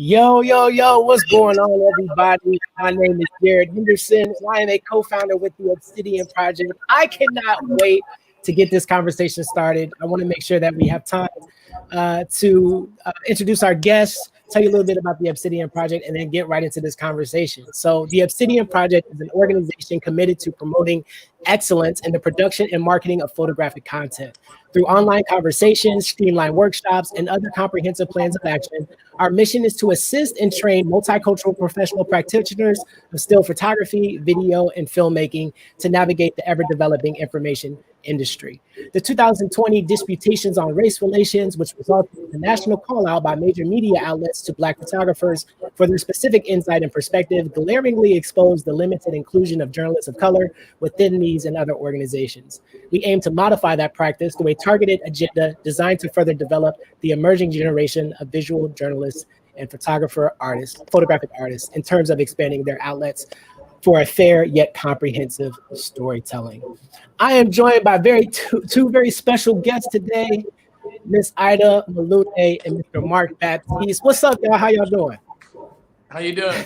Yo, what's going on, everybody? My name is Jared Henderson, and I am a co-founder with the Obsidian Project. I cannot wait to get this conversation started. I want to make sure that we have time to introduce our guests, tell you a little bit about the Obsidian Project, and then get right into this conversation. So the Obsidian Project is an organization committed to promoting excellence in the production and marketing of photographic content. Through online conversations, streamlined workshops, and other comprehensive plans of action, our mission is to assist and train multicultural professional practitioners of still photography, video, and filmmaking to navigate the ever-developing information industry. The 2020 disputations on race relations, which resulted in a national call-out by major media outlets to Black photographers for their specific insight and perspective, glaringly exposed the limited inclusion of journalists of color within these and other organizations. We aim to modify that practice through a targeted agenda designed to further develop the emerging generation of visual journalists and photographic artists in terms of expanding their outlets for a fair yet comprehensive storytelling. I am joined by two very special guests today, Miss Aïda Muluneh and Mr. Marc Baptiste. What's up, y'all? How y'all doing? How you doing?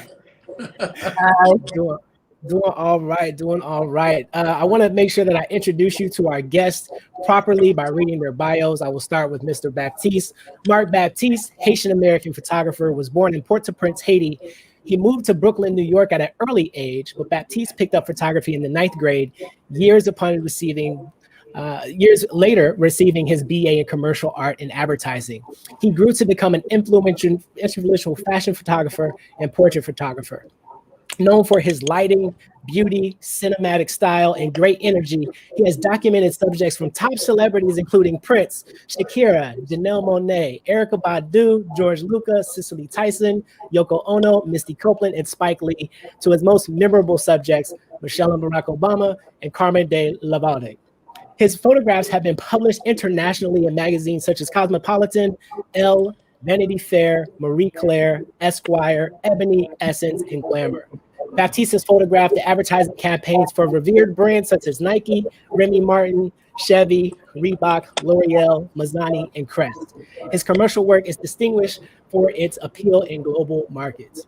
Doing all right. I want to make sure that I introduce you to our guests properly by reading their bios. I will start with Mr. Baptiste. Marc Baptiste, Haitian-American photographer, was born in Port-au-Prince, Haiti. He moved to Brooklyn, New York at an early age, but Baptiste picked up photography in the 9th grade, years later receiving his BA in commercial art and advertising. He grew to become an influential fashion photographer and portrait photographer. Known for his lighting, beauty, cinematic style, and great energy, he has documented subjects from top celebrities including Prince, Shakira, Janelle Monáe, Erykah Badu, George Lucas, Cicely Tyson, Yoko Ono, Misty Copeland, and Spike Lee, to his most memorable subjects, Michelle and Barack Obama, and Carmen de Lavalde. His photographs have been published internationally in magazines such as Cosmopolitan, Elle, Vanity Fair, Marie Claire, Esquire, Ebony, Essence, and Glamour. Baptiste has photographed the advertising campaigns for revered brands such as Nike, Remy Martin, Chevy, Reebok, L'Oreal, Mazzani, and Crest. His commercial work is distinguished for its appeal in global markets.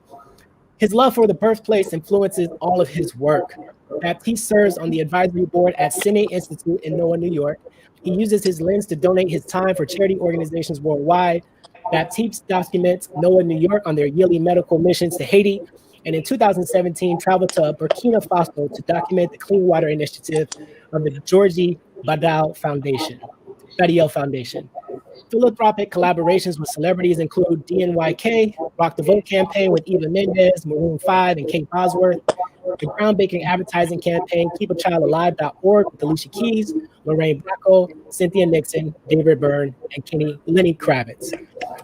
His love for the birthplace influences all of his work. Baptiste serves on the advisory board at Cine Institute in NOAA, New York. He uses his lens to donate his time for charity organizations worldwide. Baptiste documents NOAA, New York on their yearly medical missions to Haiti, and in 2017 traveled to Burkina Faso to document the Clean Water Initiative of the Georgie Badial Foundation. Philanthropic collaborations with celebrities include DNYK, Rock the Vote campaign with Eva Mendes, Maroon 5, and Kate Bosworth, the groundbreaking advertising campaign KeepAChildAlive.org with Alicia Keys, Lorraine Bracco, Cynthia Nixon, David Byrne, and Lenny Kravitz.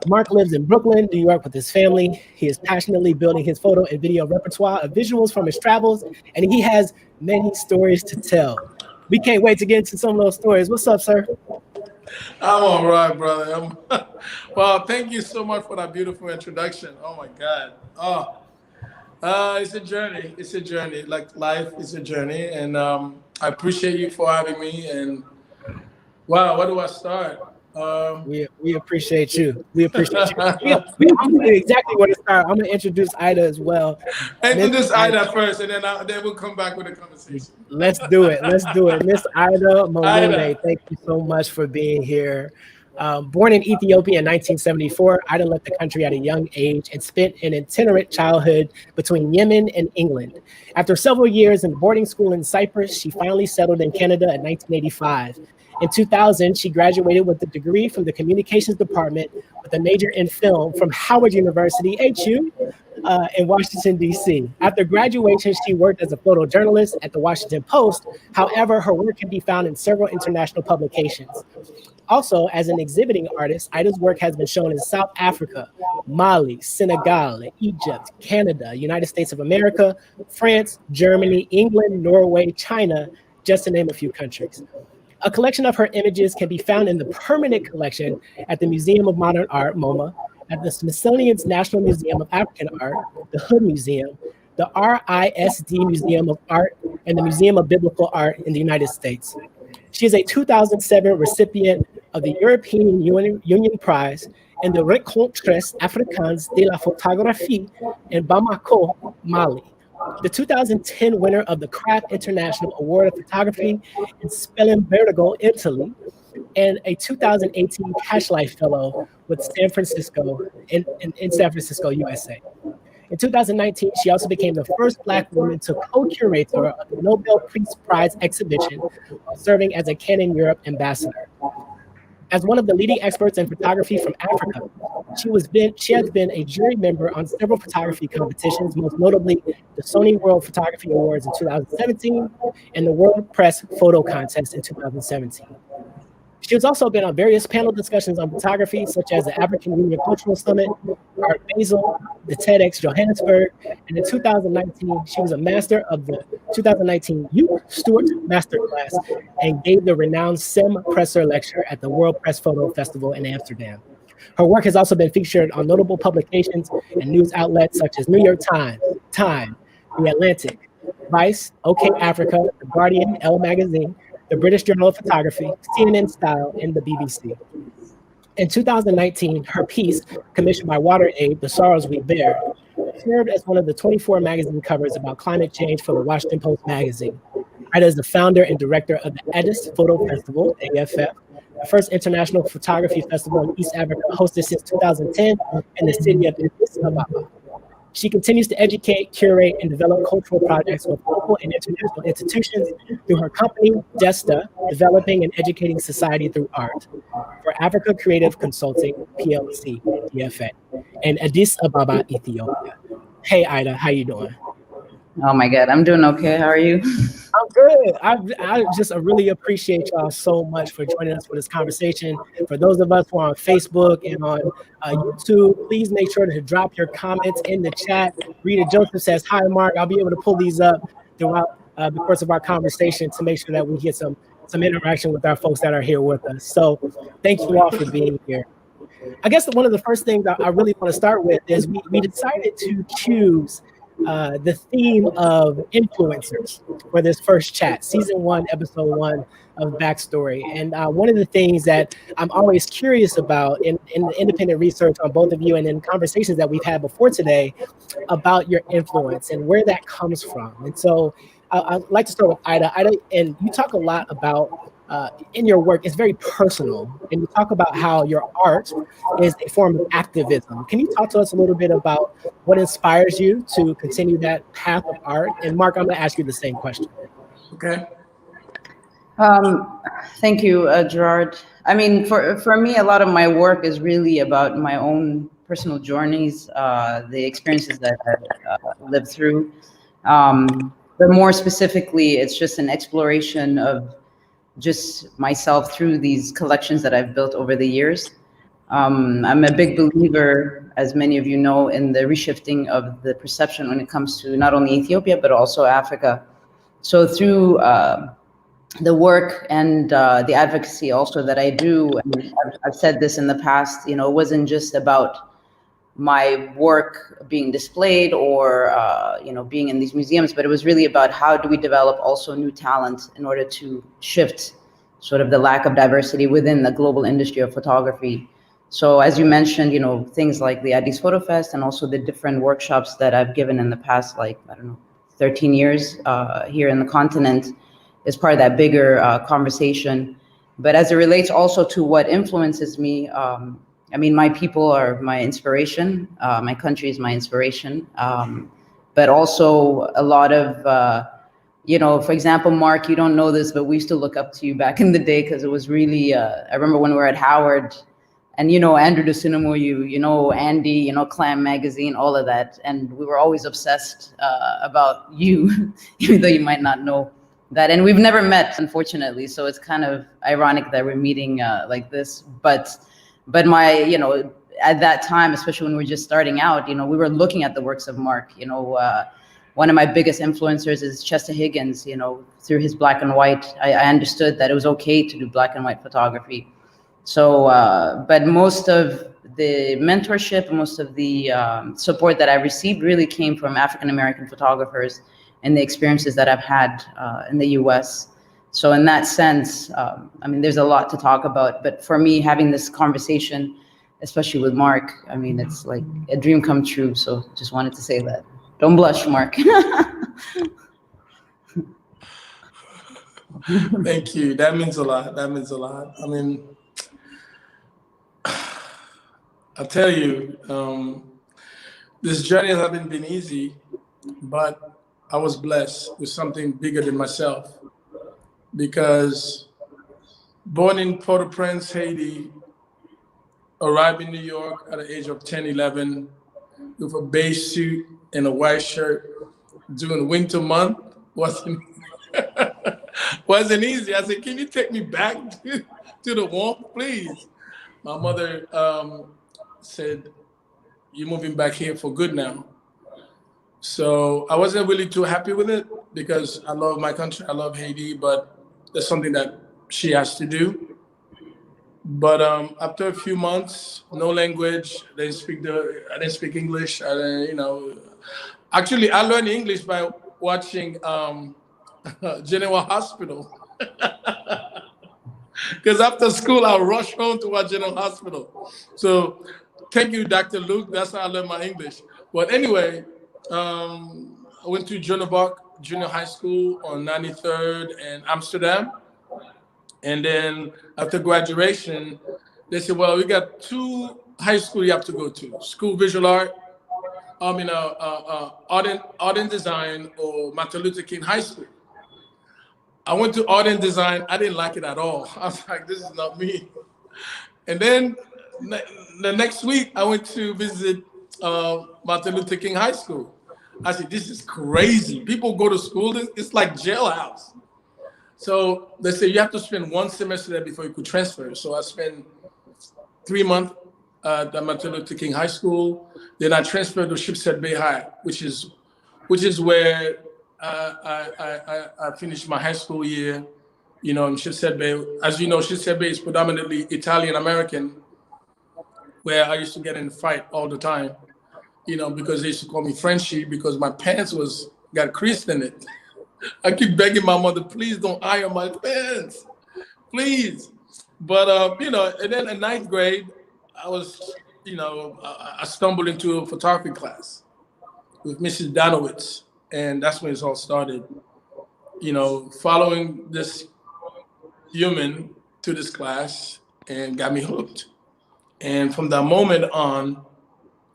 Marc lives in Brooklyn, New York with his family. He is passionately building his photo and video repertoire of visuals from his travels, and he has many stories to tell. We can't wait to get into some of those stories. What's up, sir? I'm all right, brother. Well, thank you so much for that beautiful introduction. Oh my God. It's a journey. It's a journey. Like life is a journey, and I appreciate you for having me. And wow, where do I start? We appreciate you. We appreciate you. I'm gonna exactly where to start. I'm gonna introduce Aïda as well. Introduce Aïda first, and then we'll come back with the conversation. Let's do it. Miss Aïda Muluneh, thank you so much for being here. Born in Ethiopia in 1974, Aïda left the country at a young age and spent an itinerant childhood between Yemen and England. After several years in boarding school in Cyprus, she finally settled in Canada in 1985. In 2000, she graduated with a degree from the communications department with a major in film from Howard University, HU, in Washington, D.C. After graduation, she worked as a photojournalist at the Washington Post. However, her work can be found in several international publications. Also, as an exhibiting artist, Aïda's work has been shown in South Africa, Mali, Senegal, Egypt, Canada, United States of America, France, Germany, England, Norway, China, just to name a few countries. A collection of her images can be found in the permanent collection at the Museum of Modern Art, MoMA, at the Smithsonian's National Museum of African Art, the Hood Museum, the RISD Museum of Art, and the Museum of Biblical Art in the United States. She is a 2007 recipient of the European Union Prize and the Rencontres Africaines de la Photographie in Bamako, Mali. The 2010 winner of the Craft International Award of Photography in Spellenbergo, Italy, and a 2018 Cash Life Fellow with San Francisco in San Francisco, USA. In 2019, she also became the first Black woman to co-curator of the Nobel Peace Prize exhibition while serving as a Canon Europe ambassador. As one of the leading experts in photography from Africa, she has been a jury member on several photography competitions, most notably the Sony World Photography Awards in 2017 and the World Press Photo Contest in 2017. She has also been on various panel discussions on photography, such as the African Union Cultural Summit, Art Basel, the TEDx Johannesburg, and in 2019, she was a master of the 2019 Youth Stewart Masterclass and gave the renowned Sem Presser Lecture at the World Press Photo Festival in Amsterdam. Her work has also been featured on notable publications and news outlets such as New York Times, Time, The Atlantic, Vice, OK Africa, The Guardian, Elle Magazine, the British Journal of Photography, CNN Style, and the BBC. In 2019, her piece, commissioned by WaterAid, The Sorrows We Bear, served as one of the 24 magazine covers about climate change for the Washington Post magazine. Aïda is the founder and director of the Addis Photo Festival, AFF, the first international photography festival in East Africa, hosted since 2010 in the city of Addis Ababa. She continues to educate, curate, and develop cultural projects with local and international institutions through her company, Desta, Developing and Educating Society Through Art, for Africa Creative Consulting, PLC, DFA, in Addis Ababa, Ethiopia. Hey, Aïda, how you doing? Oh my God, I'm doing okay. How are you? I'm good. I just really appreciate y'all so much for joining us for this conversation. For those of us who are on Facebook and on YouTube, please make sure to drop your comments in the chat. Rita Joseph says, hi, Mark. I'll be able to pull these up throughout the course of our conversation to make sure that we get some interaction with our folks that are here with us. So thank you all for being here. I guess one of the first things I really want to start with is we decided to choose the theme of influencers for this first chat, season 1, episode 1 of Backstory. And one of the things that I'm always curious about in the independent research on both of you and in conversations that we've had before today about your influence and where that comes from. And so I'd like to start with Aïda. Aïda, and you talk a lot about in your work, it's very personal, and you talk about how your art is a form of activism. Can you talk to us a little bit about what inspires you to continue that path of art? And Marc, I'm going to ask you the same question. Okay. Thank you, Gerard. I mean, for me, a lot of my work is really about my own personal journeys, the experiences that I've lived through. But more specifically, it's just an exploration of just myself through these collections that I've built over the years. I'm a big believer, as many of you know, in the reshifting of the perception when it comes to not only Ethiopia, but also Africa. So through the work and the advocacy also that I do, and I've said this in the past, you know, it wasn't just about my work being displayed or you know, being in these museums, but it was really about how do we develop also new talent in order to shift sort of the lack of diversity within the global industry of photography. So as you mentioned, you know, things like the Addis Photo Fest and also the different workshops that I've given in the past, like, I don't know, 13 years here in the continent is part of that bigger conversation. But as it relates also to what influences me, I mean, my people are my inspiration. My country is my inspiration. But also a lot of, you know, for example, Mark, you don't know this, but we used to look up to you back in the day because it was really, I remember when we were at Howard and, you know, Andrew DeSinomo, you know, Andy, you know, Clam Magazine, all of that. And we were always obsessed about you, even though you might not know that. And we've never met, unfortunately. So it's kind of ironic that we're meeting like this. But my, you know, at that time, especially when we were just starting out, you know, we were looking at the works of Marc. You know, one of my biggest influencers is Chester Higgins. You know, through his black and white, I understood that it was okay to do black and white photography. So, but most of the mentorship, most of the support that I received really came from African-American photographers and the experiences that I've had in the US. So in that sense, I mean, there's a lot to talk about, but for me, having this conversation especially with Marc. I mean, it's like a dream come true. So just wanted to say that. Don't blush, Marc. Thank you. That means a lot. That means a lot. I mean, I'll tell you, this journey hasn't been easy, but I was blessed with something bigger than myself, because born in Port-au-Prince, Haiti, arrived in New York at the age of 10, 11, with a beige suit and a white shirt during winter month wasn't wasn't easy. I said, can you take me back to the warmth, please? My mother said, you're moving back here for good now. So I wasn't really too happy with it, because I love my country, I love Haiti, but that's something that she has to do. But after a few months, no language, I didn't speak English. Actually, I learned English by watching General Hospital. Because after school, I rushed home to watch General Hospital. So thank you, Dr. Luke. That's how I learned my English. But anyway, I went to Johannesburg Junior High School on 93rd and Amsterdam. And then after graduation, they said, well, we got 2 high schools you have to go to: School Visual Art, Art and Design, or Martin Luther King High School. I went to Art and Design. I didn't like it at all. I was like, this is not me. And then the next week, I went to visit Martin Luther King High School. I said, this is crazy. People go to school. It's like jailhouse. So they say you have to spend 1 semester there before you could transfer. So I spent 3 months at Martin Luther King High School. Then I transferred to Shipset Bay High, which is where I finished my high school year. In Shipset Bay. As you know, Shipset Bay is predominantly Italian American, where I used to get in a fight all the time. Because they used to call me Frenchie because my pants got creased in it. I keep begging my mother, please don't iron my pants, please. But, and then in 9th grade, I stumbled into a photography class with Mrs. Danowitz. And that's when it all started, following this human to this class, and got me hooked. And from that moment on,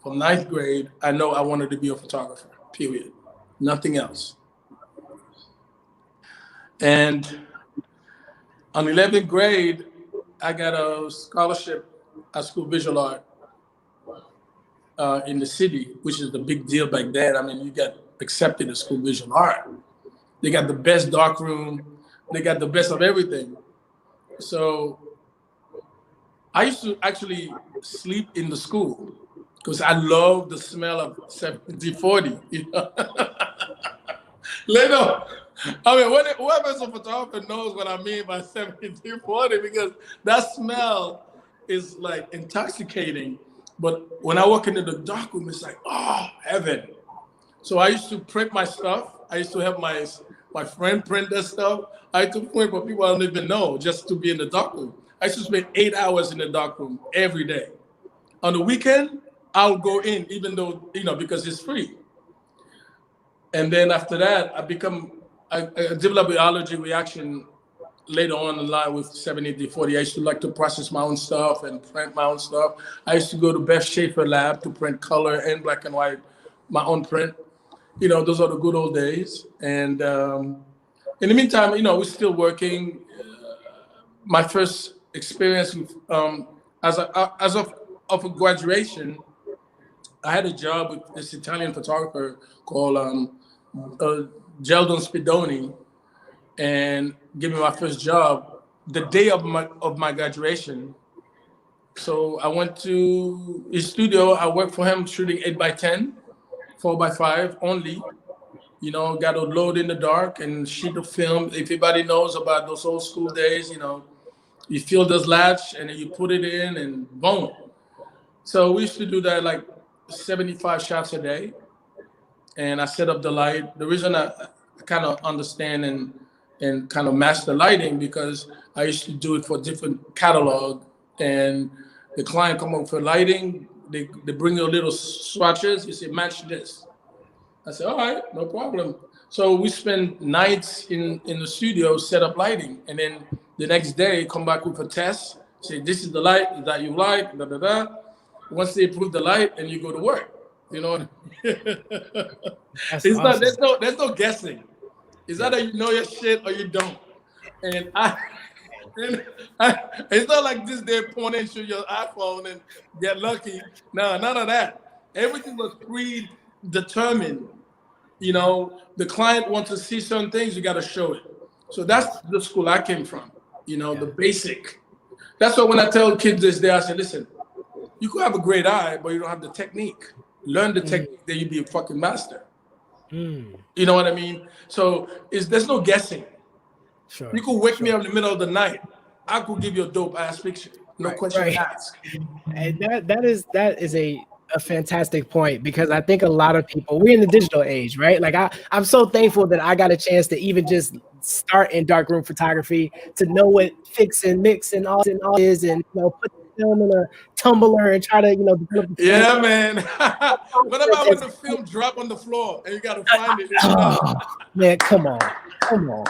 from 9th grade, I know I wanted to be a photographer, period. Nothing else. And on 11th grade, I got a scholarship at School Visual Art in the city, which is the big deal back then. I mean, you got accepted at School Visual Art. They got the best dark room. They got the best of everything. So I used to actually sleep in the school because I love the smell of 7040. Later, I mean, whoever's a photographer knows what I mean by 7040, because that smell is like intoxicating. But when I walk into the dark room, it's like, oh, heaven. So I used to print my stuff. I used to have my friend print that stuff. I used to print for people I don't even know, just to be in the dark room. I used to spend 8 hours in the dark room every day. On the weekend, I'll go in, even though, because it's free. And then after that, I developed an allergy reaction later on in line with 7040. I used to like to process my own stuff and print my own stuff. I used to go to Beth Schaefer lab to print color and black and white, my own print. Those are the good old days. And in the meantime, we're still working. My first experience with, as of graduation, I had a job with this Italian photographer called Geldon Spidoni, and gave me my first job the day of my graduation. So I went to his studio. I worked for him shooting 8x10, 4x5 only. Got to load in the dark and shoot the film. If anybody knows about those old school days, you fill this latch and then you put it in and boom. So we used to do that like 75 shots a day. And I set up the light. The reason I kind of understand and kind of master lighting, because I used to do it for different catalog, and the client come up for lighting. They bring you little swatches. You say, match this. I said, all right, no problem. So we spend nights in the studio, set up lighting. And then the next day, come back with a test. Say, this is the light that you like, da, da, da. Once they approve the light, and you go to work. You know, That's it's not. awesome. There's no guessing. It's either you know your shit or you don't. And it's not like this. They're pointing to your iPhone and get lucky. No, none of that. Everything was predetermined. You know, the client wants to see certain things. You got to show it. So that's the school I came from. You know, the basic. That's why when I tell kids this day, I say, listen, you could have a great eye, but you don't have the technique. Learn the technique, then you be a fucking master. You know what I mean? So there's no guessing. Sure. You could wake me up in the middle of the night. I could give you a dope ass picture. No question asked. And that is a fantastic point, because I think a lot of people, we're in the digital age, right? Like I'm so thankful that I got a chance to even just start in darkroom photography, to know what fix and mix and all is, and put the film in a tumbler and try to develop the Yeah, man. What about when the film drop on the floor and you gotta find it? Man, come on.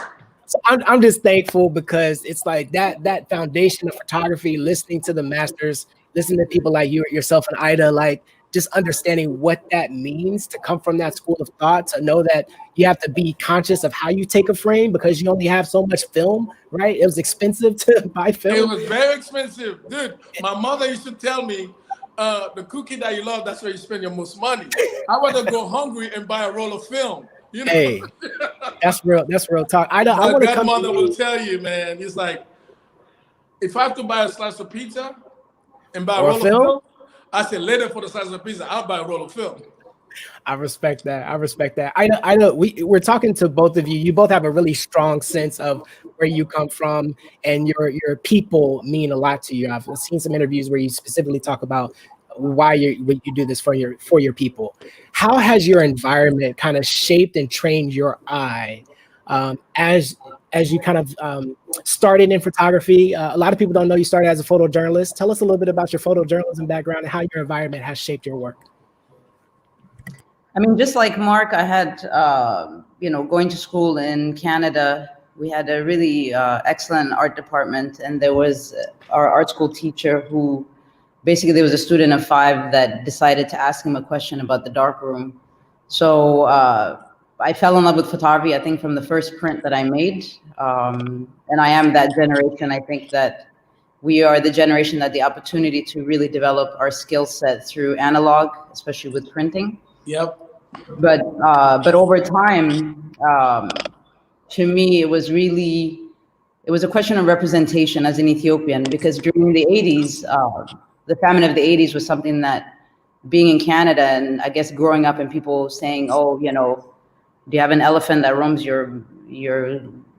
So I'm just thankful, because it's like that foundation of photography, listening to the masters, listening to people like yourself and Aïda, like just understanding what that means to come from that school of thought, to know that you have to be conscious of how you take a frame, because you only have so much film, right? It was expensive to buy film. It was very expensive. Dude, my mother used to tell me, the cookie that you love, that's where you spend your most money. I want to go hungry and buy a roll of film. You know? Hey, that's real talk. I want to come. My grandmother will tell you, man. It's like, if I have to buy a slice of pizza and buy a roll of film, I said later for the slice of pizza, I'll buy a roll of film. I respect that. I know. We're talking to both of you. You both have a really strong sense of where you come from, and your people mean a lot to you. I've seen some interviews where you specifically talk about why you do this for your people. How has your environment kind of shaped and trained your eye as you kind of started in photography? A lot of people don't know you started as a photojournalist. Tell us a little bit about your photojournalism background and how your environment has shaped your work. I mean, just like Marc, I had, going to school in Canada. We had a really excellent art department, and there was our art school teacher who, basically, there was a student of 5 that decided to ask him a question about the darkroom. So I fell in love with photography, I think, from the first print that I made. And I am that generation. I think that we are the generation that the opportunity to really develop our skill set through analog, especially with printing. Yep. But over time, to me, it was a question of representation as an Ethiopian, because during the 80s, the famine of the 80s was something that, being in Canada and I guess growing up and people saying, oh, do you have an elephant that roams your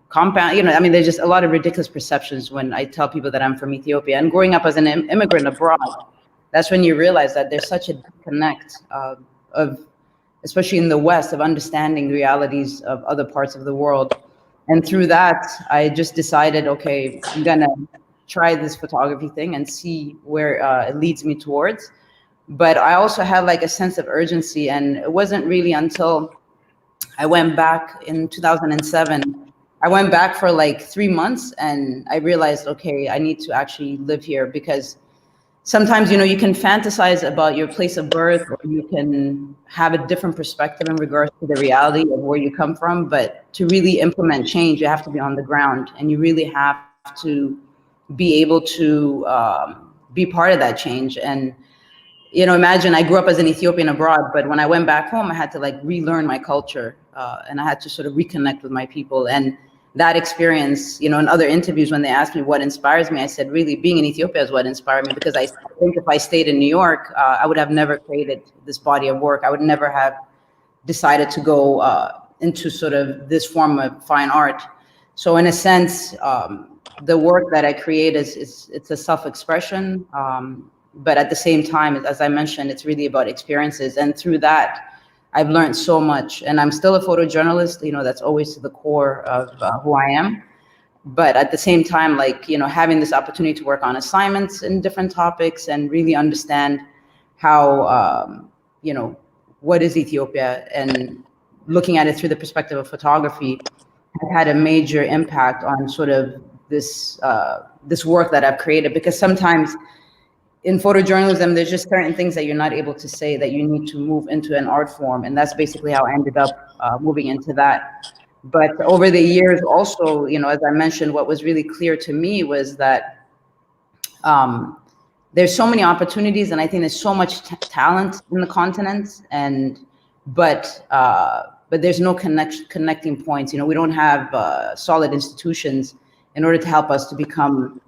compound? I mean, there's just a lot of ridiculous perceptions when I tell people that I'm from Ethiopia. And growing up as an immigrant abroad, that's when you realize that there's such a disconnect of, especially in the West, of understanding the realities of other parts of the world. And through that, I just decided, okay, I'm gonna try this photography thing and see where it leads me towards. But I also had like a sense of urgency, and it wasn't really until I went back in 2007. I went back for like 3 months, and I realized, okay, I need to actually live here, because sometimes, you can fantasize about your place of birth, or you can have a different perspective in regards to the reality of where you come from. But to really implement change, you have to be on the ground, and you really have to be able to be part of that change. And imagine I grew up as an Ethiopian abroad, but when I went back home, I had to like relearn my culture, and I had to sort of reconnect with my people. And that experience, in other interviews, when they asked me what inspires me, I said, really, being in Ethiopia is what inspired me, because I think if I stayed in New York, I would have never created this body of work. I would never have decided to go into sort of this form of fine art. So in a sense, the work that I create it's a self-expression. But at the same time, as I mentioned, it's really about experiences. And through that, I've learned so much. And I'm still a photojournalist, that's always to the core of who I am. but at the same time, like, you know, having this opportunity to work on assignments in different topics and really understand how, you know, what is Ethiopia, and looking at it through the perspective of photography has had a major impact on sort of this this work that I've created. Because sometimes in photojournalism, there's just certain things that you're not able to say that you need to move into an art form, and that's basically how I ended up moving into that. But over the years also, you know, as I mentioned, what was really clear to me was that there's so many opportunities, and I think there's so much talent in the continent, and but there's no connecting points. You know, we don't have solid institutions in order to help us to become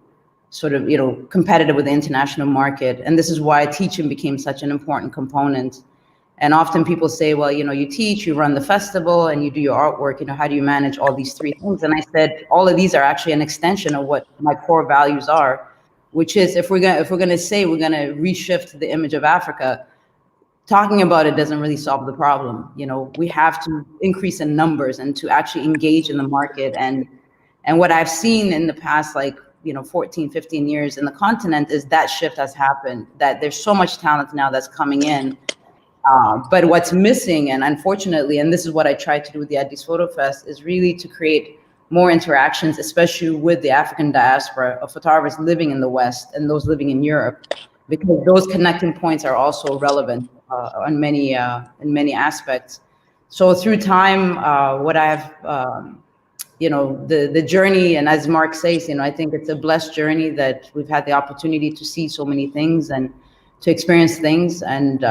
sort of, you know, competitive with the international market. And this is why teaching became such an important component. And often people say, well, you know, you teach, you run the festival, and you do your artwork, you know, how do you manage all these three things? And I said, all of these are actually an extension of what my core values are, which is if we're gonna say we're gonna reshift the image of Africa, talking about it doesn't really solve the problem. You know, we have to increase in numbers and to actually engage in the market. And what I've seen in the past, like, you know, 14, 15 years in the continent is that shift has happened, that there's so much talent now that's coming in. But what's missing, and unfortunately, and this is what I tried to do with the Addis Photo Fest, is really to create more interactions, especially with the African diaspora of photographers living in the West and those living in Europe, because those connecting points are also relevant in many aspects. So through time, what I've, you know, the journey, and as Marc says, you know, I think it's a blessed journey that we've had the opportunity to see so many things and to experience things. And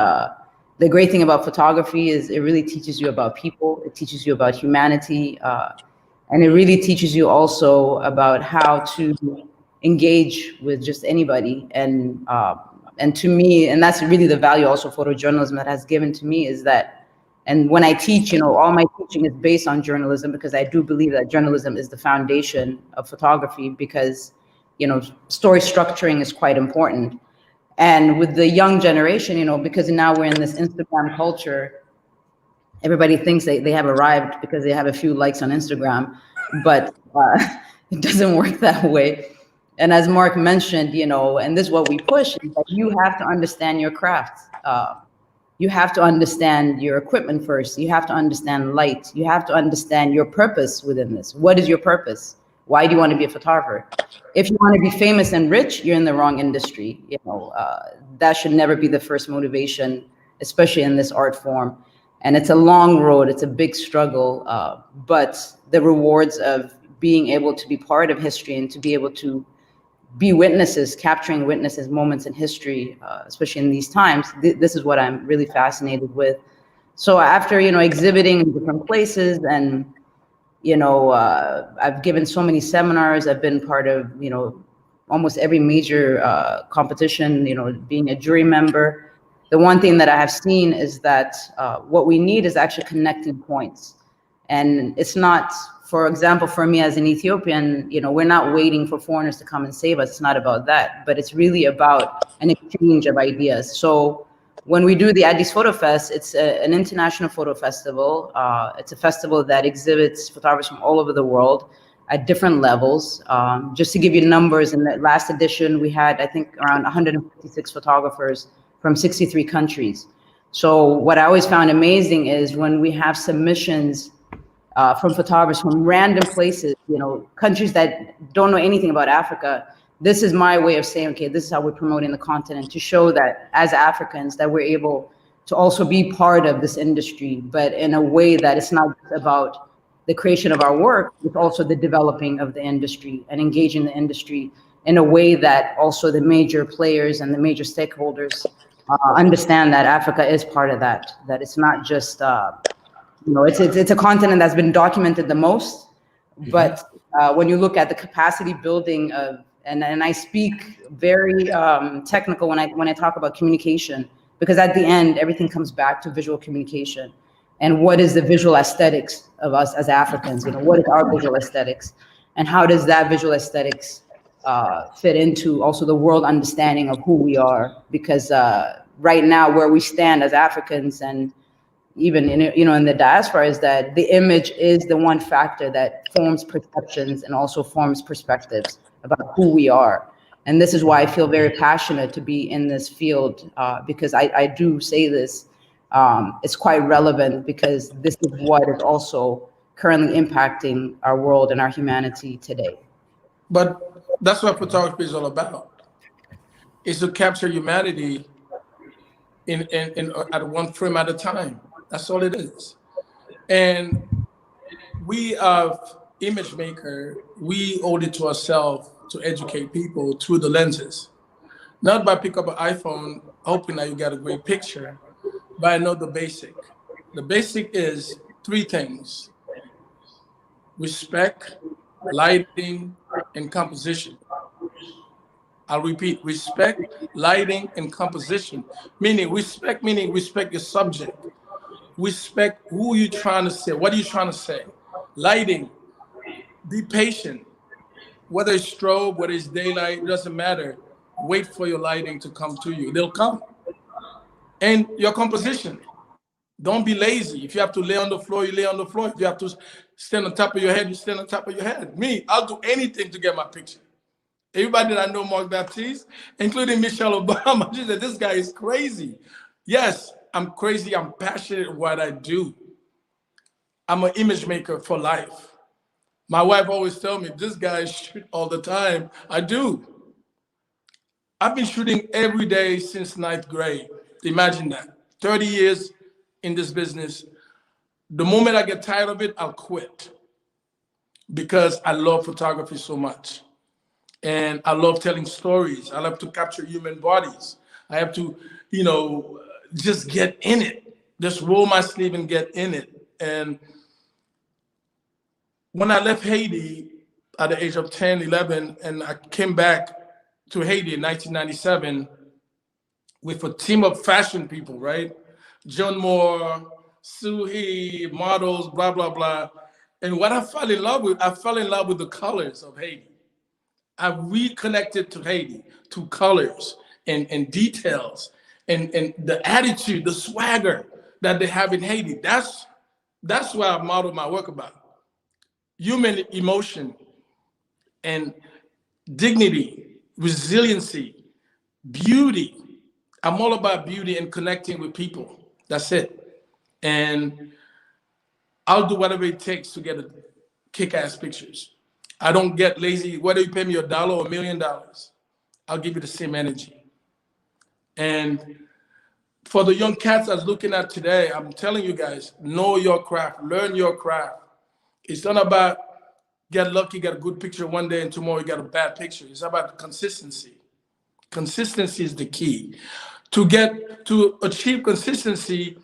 the great thing about photography is it really teaches you about people, it teaches you about humanity, and it really teaches you also about how to engage with just anybody. And to me, and that's really the value also photojournalism that has given to me, is that, and when I teach, you know, all my teaching is based on journalism, because I do believe that journalism is the foundation of photography, because, you know, story structuring is quite important. And with the young generation, you know, because now we're in this Instagram culture, everybody thinks they have arrived because they have a few likes on Instagram, but it doesn't work that way. And as Marc mentioned, you know, and this is what we push, is that you have to understand your craft. You have to understand your equipment first. You have to understand light. You have to understand your purpose within this. What is your purpose? Why do you want to be a photographer? If you want to be famous and rich, you're in the wrong industry. You know, that should never be the first motivation, especially in this art form. And it's a long road. It's a big struggle. But the rewards of being able to be part of history and to be able to be witnesses, capturing witnesses, moments in history, especially in these times, this is what I'm really fascinated with. So after, you know, exhibiting in different places, and, you know, I've given so many seminars, I've been part of, you know, almost every major competition, you know, being a jury member. The one thing that I have seen is that what we need is actually connecting points. And it's not, for example, for me as an Ethiopian, you know, we're not waiting for foreigners to come and save us. It's not about that, but it's really about an exchange of ideas. So when we do the Addis Photo Fest, it's an international photo festival. It's a festival that exhibits photographers from all over the world at different levels. Just to give you numbers, in the last edition, we had, I think, around 156 photographers from 63 countries. So what I always found amazing is when we have submissions from photographers from random places, you know, countries that don't know anything about Africa. This is my way of saying, okay, this is how we're promoting the continent, to show that as Africans, that we're able to also be part of this industry, but in a way that it's not just about the creation of our work, it's also the developing of the industry and engaging the industry in a way that also the major players and the major stakeholders understand that Africa is part of that, that it's not just, you know, it's a continent that's been documented the most, but when you look at the capacity building of, and I speak very technical when I talk about communication, because at the end, everything comes back to visual communication. And what is the visual aesthetics of us as Africans? You know, what is our visual aesthetics? And how does that visual aesthetics fit into also the world understanding of who we are? Because right now, where we stand as Africans, and even in the diaspora, is that the image is the one factor that forms perceptions and also forms perspectives about who we are. And this is why I feel very passionate to be in this field, because I do say this, it's quite relevant, because this is what is also currently impacting our world and our humanity today. But that's what photography is all about, is to capture humanity in at one frame at a time. That's all it is. And we are image maker, we owe it to ourselves to educate people through the lenses. Not by pick up an iPhone, hoping that you get a great picture, but I know the basic. The basic is three things: respect, lighting, and composition. I'll repeat: respect, lighting, and composition. Meaning respect your subject. Respect who you're trying to say. What are you trying to say? Lighting, be patient. Whether it's strobe, whether it's daylight, it doesn't matter. Wait for your lighting to come to you. They'll come. And your composition. Don't be lazy. If you have to lay on the floor, you lay on the floor. If you have to stand on top of your head, you stand on top of your head. Me, I'll do anything to get my picture. Everybody that I know Marc Baptiste, including Michelle Obama, she said, this guy is crazy. Yes, I'm crazy. I'm passionate at what I do. I'm an image maker for life. My wife always tells me, this guy shoot all the time. I do. I've been shooting every day since 9th grade. Imagine that. 30 years in this business. The moment I get tired of it, I'll quit, because I love photography so much. And I love telling stories. I love to capture human bodies. I have to, just get in it. Just roll my sleeve and get in it. And when I left Haiti at the age of 10, 11, and I came back to Haiti in 1997 with a team of fashion people, right? John Moore, Suhi, models, blah, blah, blah. And what I fell in love with the colors of Haiti. I reconnected to Haiti, to colors and details and the attitude, the swagger that they have in Haiti. That's what I model my work about. Human emotion and dignity, resiliency, beauty. I'm all about beauty and connecting with people. That's it. And I'll do whatever it takes to get a kick-ass pictures. I don't get lazy. Whether you pay me $1 or $1 million, I'll give you the same energy. And for the young cats that's looking at today, I'm telling you guys, know your craft, learn your craft. It's not about get lucky, get a good picture one day and tomorrow you get a bad picture. It's about consistency. Consistency is the key. To achieve consistency,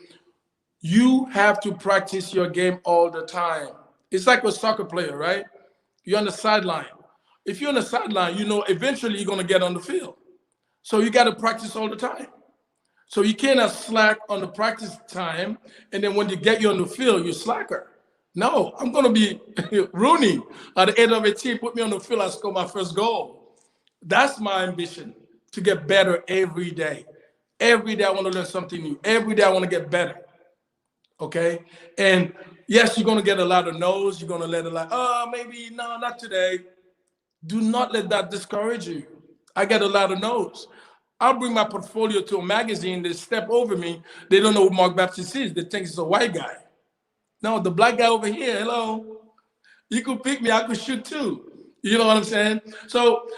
you have to practice your game all the time. It's like a soccer player, right? You're on the sideline. If you're on the sideline, eventually you're going to get on the field. So you got to practice all the time. So you cannot slack on the practice time, and then when you get you on the field, you're slacker. No, I'm going to be Rooney. At the end of a team, put me on the field, I score my first goal. That's my ambition, to get better every day. Every day I want to learn something new. Every day I want to get better. Okay? And yes, you're going to get a lot of no's. You're going to let it maybe, no, not today. Do not let that discourage you. I get a lot of no's. I'll bring my portfolio to a magazine. They step over me. They don't know who Marc Baptiste is. They think it's a white guy. No, the black guy over here, hello. You could pick me. I could shoot too. You know what I'm saying? So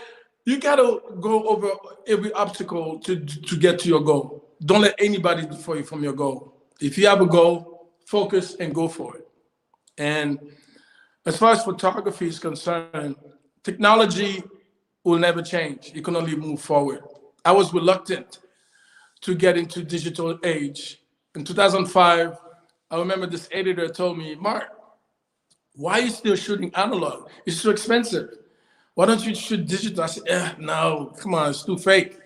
you got to go over every obstacle to get to your goal. Don't let anybody deter you from your goal. If you have a goal, focus and go for it. And as far as photography is concerned, technology will never change. You can only move forward. I was reluctant to get into digital age. In 2005, I remember this editor told me, Marc, why are you still shooting analog? It's too expensive. Why don't you shoot digital? I said, no, come on, it's too fake.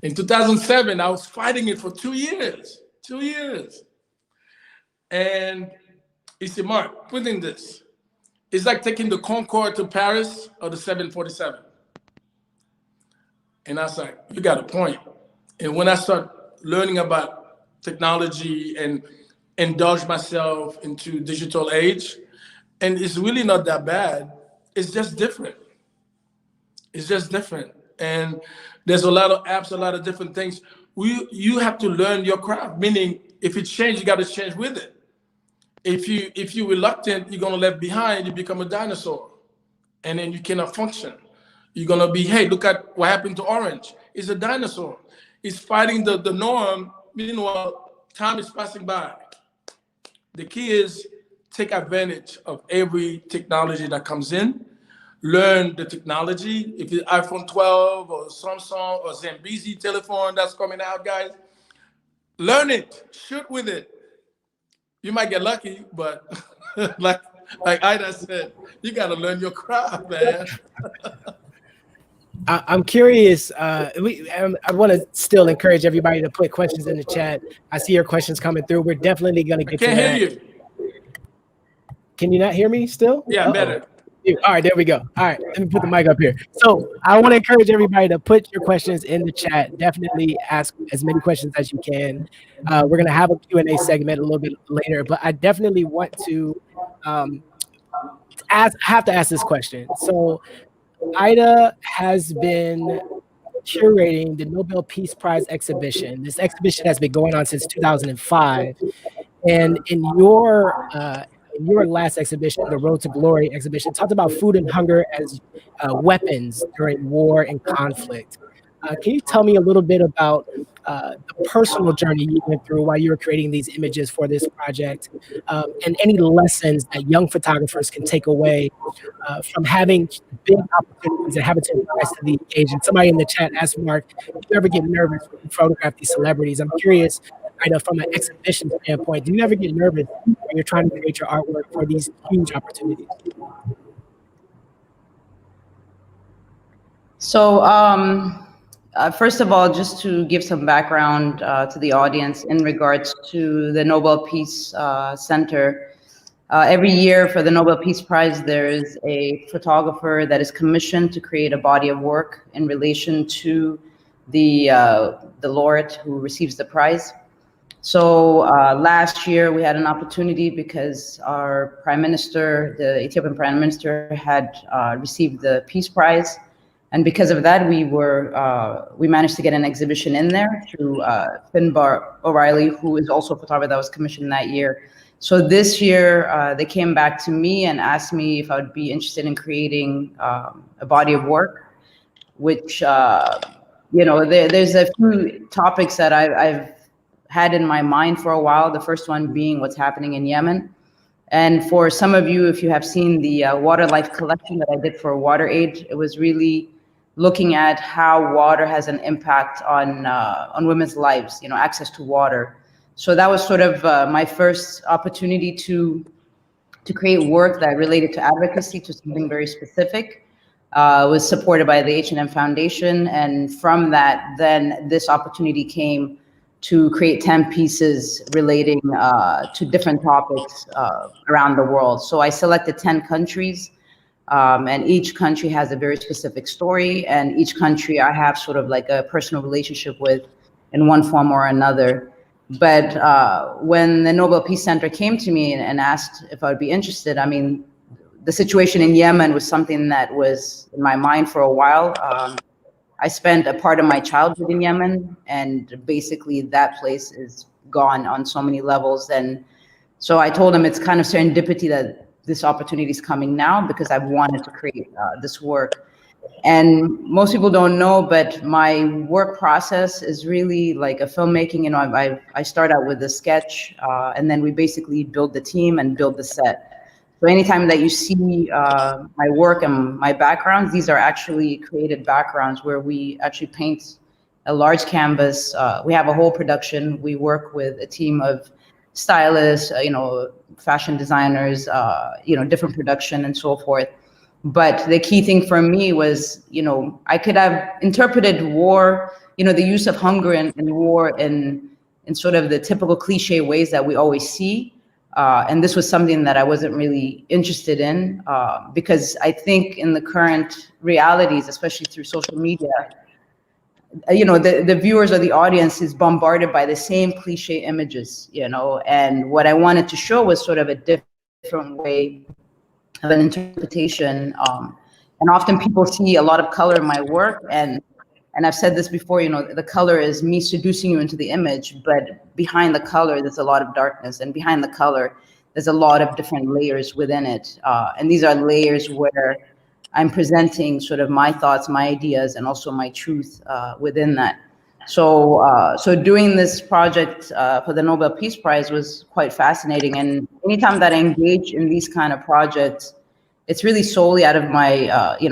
In 2007, I was fighting it for 2 years. 2 years. And he said, Marc, put in this. It's like taking the Concorde to Paris or the 747. And I was like, you got a point. And when I start learning about technology and indulge myself into digital age. And it's really not that bad. It's just different. It's just different. And there's a lot of apps, a lot of different things. You have to learn your craft, meaning if it changes, you got to change with it. If you're reluctant, you're gonna left behind, you become a dinosaur. And then you cannot function. You're gonna be, hey, look at what happened to Orange. It's a dinosaur. It's fighting the norm. Meanwhile, time is passing by. The key is take advantage of every technology that comes in. Learn the technology. If it's iPhone 12 or Samsung or Zambezi telephone that's coming out, guys, learn it. Shoot with it. You might get lucky, but like Aïda said, you got to learn your craft, man. I'm curious. I want to still encourage everybody to put questions in the chat. I see your questions coming through. We're definitely going to get to that. Can't hear you. Can you not hear me still? Yeah, better. All right, there we go. All right, let me put the mic up here. So I want to encourage everybody to put your questions in the chat. Definitely ask as many questions as you can. We're going to have a Q&A segment a little bit later, but I definitely want to have to ask this question. So Aïda has been curating the Nobel Peace Prize exhibition. This exhibition has been going on since 2005. And in your last exhibition, the Road to Glory exhibition, talked about food and hunger as weapons during war and conflict. Can you tell me a little bit about the personal journey you went through while you were creating these images for this project, and any lessons that young photographers can take away from having big opportunities and having to rise to the occasion? Somebody in the chat asked Marc, do you ever get nervous when you photograph these celebrities? I'm curious, from an exhibition standpoint, do you ever get nervous when you're trying to create your artwork for these huge opportunities? So, first of all, just to give some background to the audience in regards to the Nobel Peace Center. Every year for the Nobel Peace Prize, there is a photographer that is commissioned to create a body of work in relation to the laureate who receives the prize. So last year we had an opportunity because our Prime Minister, the Ethiopian Prime Minister, had received the Peace Prize. And because of that, we managed to get an exhibition in there through Finbar O'Reilly, who is also a photographer that was commissioned that year. So this year, they came back to me and asked me if I would be interested in creating a body of work, which, there's a few topics that I've had in my mind for a while. The first one being what's happening in Yemen. And for some of you, if you have seen the Water Life collection that I did for WaterAid, it was really looking at how water has an impact on women's lives, access to water. So that was sort of my first opportunity to create work that related to advocacy, to something very specific. Was supported by the H&M Foundation. And from that, then this opportunity came to create 10 pieces relating to different topics around the world. So I selected 10 countries, and each country has a very specific story, and each country I have sort of like a personal relationship with in one form or another. But when the Nobel Peace Center came to me and asked if I would be interested, I mean, the situation in Yemen was something that was in my mind for a while. I spent a part of my childhood in Yemen, and basically that place is gone on so many levels. And so I told him it's kind of serendipity that this opportunity is coming now, because I've wanted to create this work. And most people don't know, but my work process is really like a filmmaking. I start out with a sketch, and then we basically build the team and build the set. So anytime that you see my work and my backgrounds, these are actually created backgrounds where we actually paint a large canvas. We have a whole production. We work with a team of stylists, fashion designers, different production and so forth. But the key thing for me was, I could have interpreted war, the use of hunger and war in sort of the typical cliche ways that we always see. And this was something that I wasn't really interested in, because I think in the current realities, especially through social media, the viewers or the audience is bombarded by the same cliche images, and what I wanted to show was sort of a different way of an interpretation. And often people see a lot of color in my work, and I've said this before, the color is me seducing you into the image, but behind the color, there's a lot of darkness, and behind the color, there's a lot of different layers within it. And these are layers where I'm presenting sort of my thoughts, my ideas, and also my truth within that. So doing this project for the Nobel Peace Prize was quite fascinating. And anytime that I engage in these kind of projects, it's really solely out of my,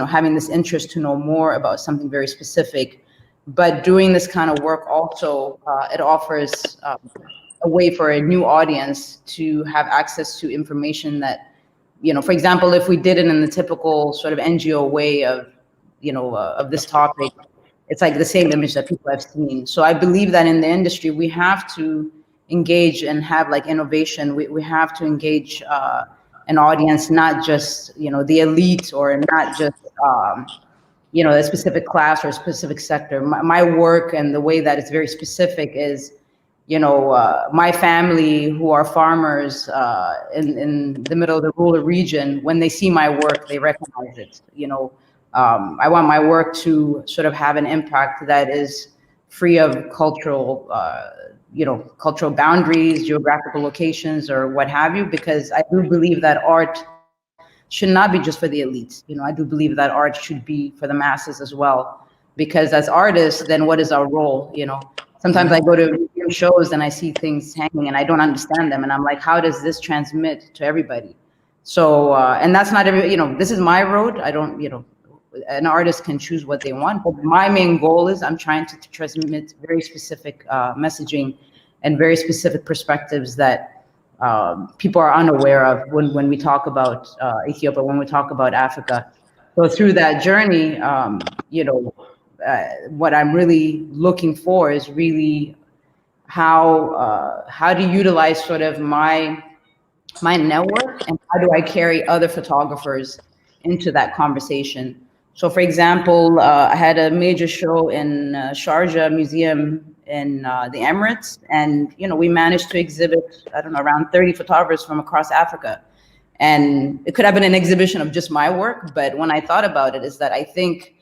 having this interest to know more about something very specific. But doing this kind of work also, it offers a way for a new audience to have access to information that, for example, if we did it in the typical sort of NGO way of, of this topic, it's like the same image that people have seen. So I believe that in the industry, we have to engage and have like innovation. We have to engage an audience, not just, the elite, or not just, a specific class or a specific sector. My work and the way that it's very specific is, my family, who are farmers in the middle of the rural region, when they see my work, they recognize it. I want my work to sort of have an impact that is free of cultural, cultural boundaries, geographical locations, or what have you, because I do believe that art should not be just for the elites. I do believe that art should be for the masses as well, because as artists, then what is our role? Sometimes I go to shows and I see things hanging and I don't understand them, and I'm like, how does this transmit to everybody? So, and that's not every, this is my road. I don't, an artist can choose what they want, but my main goal is I'm trying to transmit very specific messaging and very specific perspectives that people are unaware of when we talk about Ethiopia, when we talk about Africa. So through that journey, what I'm really looking for is really how to utilize sort of my network, and how do I carry other photographers into that conversation. So for example, I had a major show in Sharjah Museum in the Emirates, and we managed to exhibit, I don't know, around 30 photographers from across Africa. And it could have been an exhibition of just my work, but when I thought about it, is that I think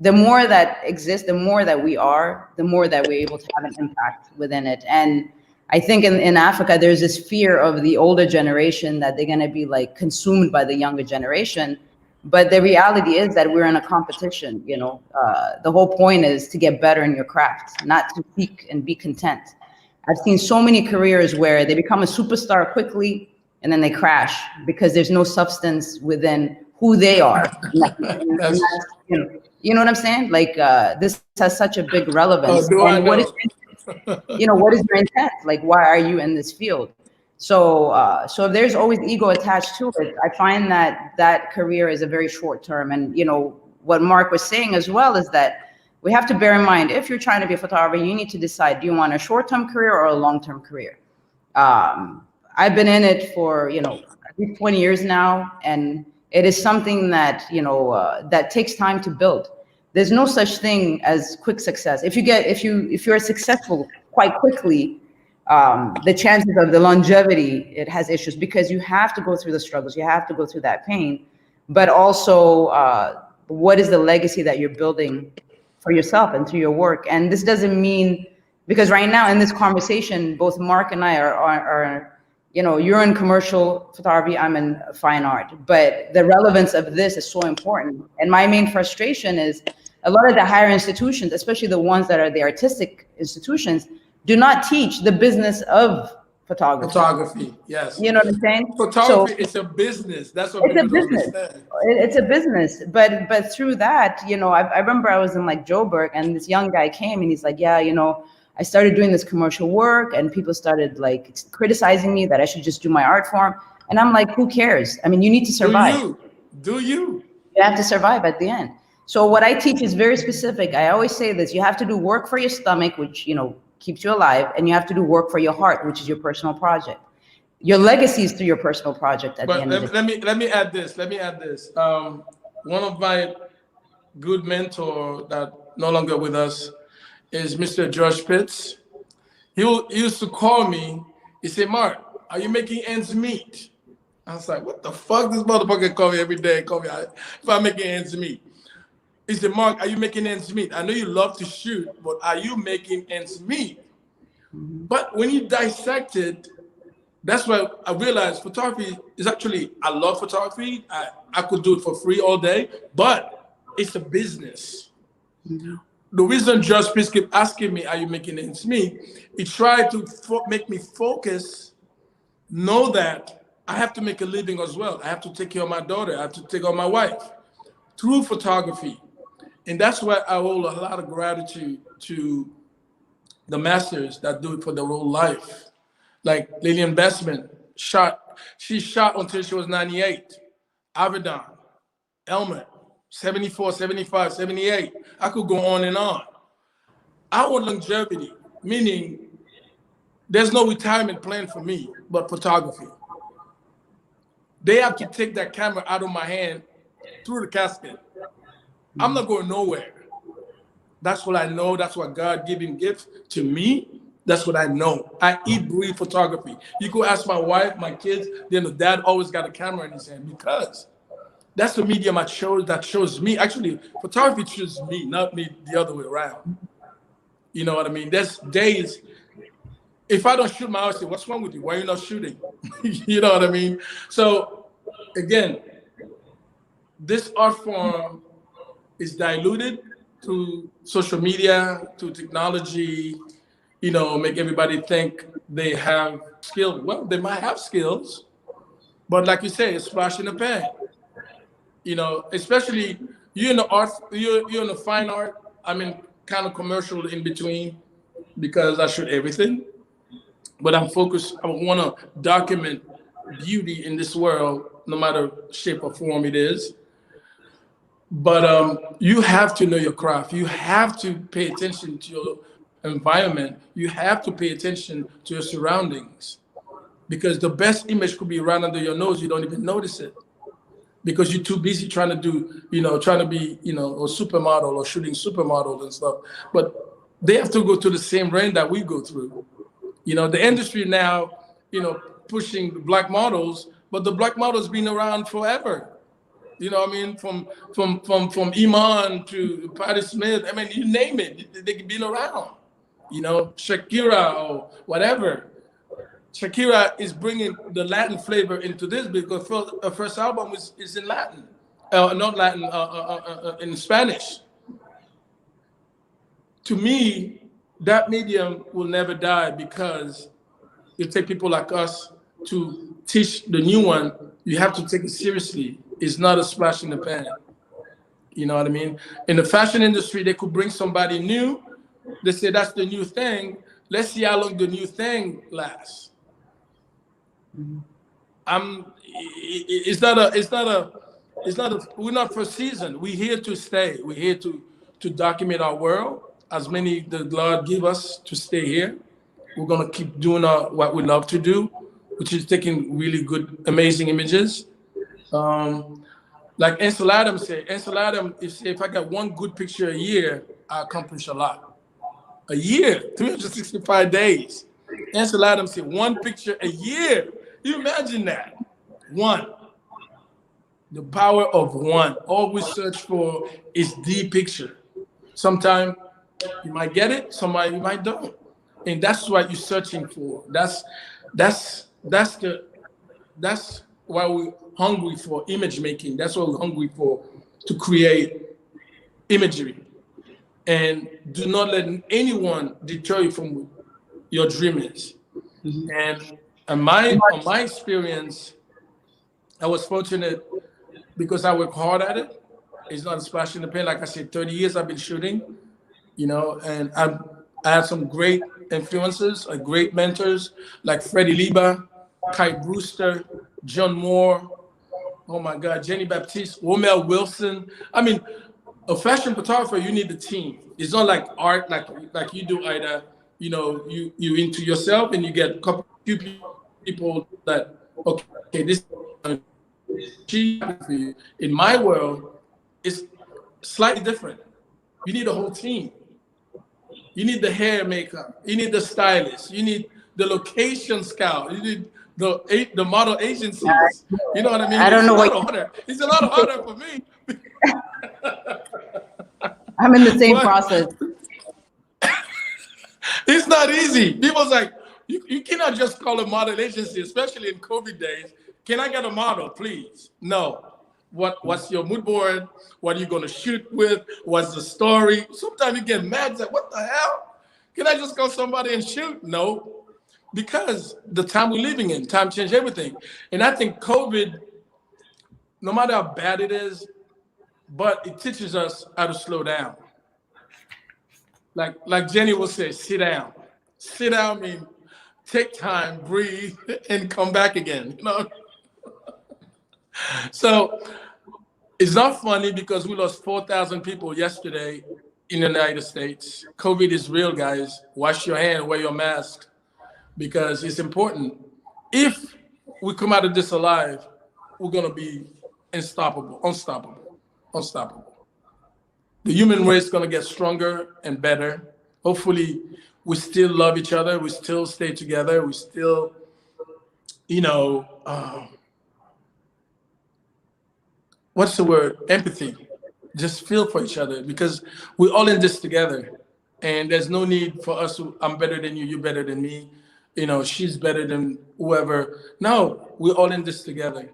the more that exists, the more that we are, the more that we're able to have an impact within it. And I think in Africa, there's this fear of the older generation that they're going to be like consumed by the younger generation. But the reality is that we're in a competition. The whole point is to get better in your craft, not to seek and be content. I've seen so many careers where they become a superstar quickly and then they crash because there's no substance within who they are. You know what I'm saying? Like this has such a big relevance. And what is your intent? Like, why are you in this field? So there's always ego attached to it. I find that career is a very short term. And what Marc was saying as well is that we have to bear in mind, if you're trying to be a photographer, you need to decide, do you want a short-term career or a long-term career? I've been in it for at least 20 years now, and it is something that that takes time to build. There's no such thing as quick success. If you're successful quite quickly, the chances of the longevity, it has issues, because you have to go through the struggles, you have to go through that pain, but also what is the legacy that you're building for yourself and through your work. And this doesn't mean, because right now in this conversation, both Marc and I are you're in commercial photography, I'm in fine art, but the relevance of this is so important. And my main frustration is a lot of the higher institutions, especially the ones that are the artistic institutions, do not teach the business of photography. Photography, yes. You know what I'm saying? Photography is a business. That's what people don't understand. It's a business, but through that, I remember I was in like Joburg, and this young guy came and he's like, yeah, I started doing this commercial work, and people started like criticizing me that I should just do my art form. And I'm like, who cares? I mean, you need to survive. Do you? You have to survive at the end. So what I teach is very specific. I always say this: you have to do work for your stomach, which keeps you alive, and you have to do work for your heart, which is your personal project. Your legacy is through your personal project. At the end of the day. Let me add this. One of my good mentor that no longer with us, is Mr. George Pitts. He used to call me. He said, Mark, are you making ends meet? I was like, what the fuck? This motherfucker call me every day. Call me if I'm making ends meet. He said, Mark, are you making ends meet? I know you love to shoot, but are you making ends meet? But when you dissect it, that's why I realized photography is actually, I love photography. I could do it for free all day, but it's a business. The reason Josh Pitts kept asking me, are you making ends meet? He tried to make me focus, know that I have to make a living as well. I have to take care of my daughter. I have to take care of my wife through photography. And that's why I owe a lot of gratitude to the masters that do it for their whole life. Like Lillian Bestman she shot until she was 98. Avedon, Elmer, 74, 75, 78. I could go on and on. Our longevity, meaning there's no retirement plan for me, but photography. They have to take that camera out of my hand through the casket. I'm not going nowhere. That's what I know. That's what God giving gift to me. That's what I know. I eat, breathe photography. You go ask my wife, my kids, then the dad always got a camera in his hand because that's the medium that shows me. Actually, photography shows me, not me the other way around. You know what I mean? There's days, if I don't shoot my house, I say, what's wrong with you? Why are you not shooting? You know what I mean? So again, this art form is diluted through social media, through technology, make everybody think they have skills. Well, they might have skills, but like you say, it's flash in the pan. Especially you're in the art, you're in the fine art. I mean, kind of commercial in between because I shoot everything, but I'm focused. I want to document beauty in this world, no matter shape or form it is. But you have to know your craft. You have to pay attention to your environment. You have to pay attention to your surroundings because the best image could be right under your nose. You don't even notice it because you're too busy trying to do, trying to be, a supermodel or shooting supermodels and stuff. But they have to go through the same rain that we go through. The industry now, pushing black models, but the black models been around forever. You know what I mean? From Iman to Patti Smith. I mean, you name it, they've been around. Shakira or whatever. Shakira is bringing the Latin flavor into this because her first album is in Latin, not Latin, in Spanish. To me, that medium will never die because you take people like us to teach the new one. You have to take it seriously. It's not a splash in the pan. You know what I mean? In the fashion industry, they could bring somebody new. They say that's the new thing. Let's see how long the new thing lasts. We're not for season. We're here to stay. We're here to document our world as many the Lord give us to stay here. We're gonna keep doing what we love to do, which is taking really good, amazing images. Like Ansel Adams said, if I got one good picture a year, I accomplish a lot. A year, 365 days. Ansel Adams said, one picture a year. You imagine that? One. The power of one. All we search for is the picture. Sometimes you might get it, sometimes you might don't. And that's what you're searching for. That's why we're hungry for image making. That's what we're hungry for, to create imagery. And do not let anyone deter you from your dreams. And on my experience, I was fortunate because I work hard at it. It's not a splash in the pan. Like I said, 30 years I've been shooting, and I had some great influences, great mentors like Freddie Liba, Kai Brewster, John Moore, oh my God, Jenny Baptiste, Romel Wilson. I mean, a fashion photographer, you need a team. It's not like art, like you do, Aïda. You into yourself and you get a couple people that, okay, this for you. In my world, it's slightly different. You need a whole team. You need the hair maker. You need the stylist. You need the location scout. You need the model agencies. You know what I mean? I don't know what harder. It's a lot harder for me. I'm in the same process. It's not easy. People's like, you cannot just call a model agency, especially in COVID days. Can I get a model, please? No. What's your mood board? What are you going to shoot with? What's the story? Sometimes you get mad, like, what the hell? Can I just call somebody and shoot? No, because the time we're living in, time changed everything. And I think COVID, no matter how bad it is, but it teaches us how to slow down. Like Jenny will say, sit down. Sit down means take time, breathe, and come back again, you know? So it's not funny because we lost 4,000 people yesterday in the United States. COVID is real, guys. Wash your hand, wear your mask, because it's important. If we come out of this alive, we're gonna be unstoppable. The human race is gonna get stronger and better. Hopefully, we still love each other. We still stay together. We still, what's the word? Empathy. Just feel for each other, because we're all in this together. And there's no need for us to, I'm better than you, you're better than me, she's better than whoever. No, we're all in this together.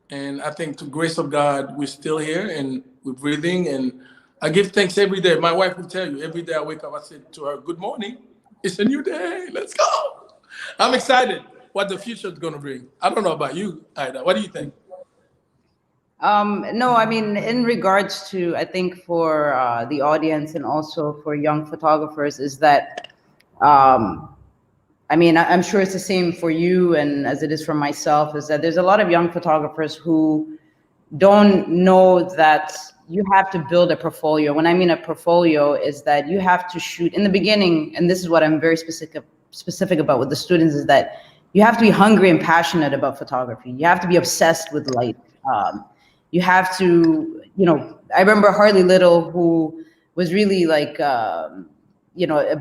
And I think, to the grace of God, we're still here and we're breathing. And I give thanks every day. My wife will tell you, every day I wake up, I say to her, good morning. It's a new day. Let's go. I'm excited what the future is going to bring. I don't know about you, Aïda. What do you think? No, I mean, in regards to, I think for the audience and also for young photographers, is that, I mean, I'm sure it's the same for you and as it is for myself, is that there's a lot of young photographers who don't know that you have to build a portfolio. When I mean a portfolio, is that you have to shoot in the beginning, and this is what I'm very specific about with the students, is that you have to be hungry and passionate about photography. You have to be obsessed with light. You have to, I remember Harley Little, who was really like, a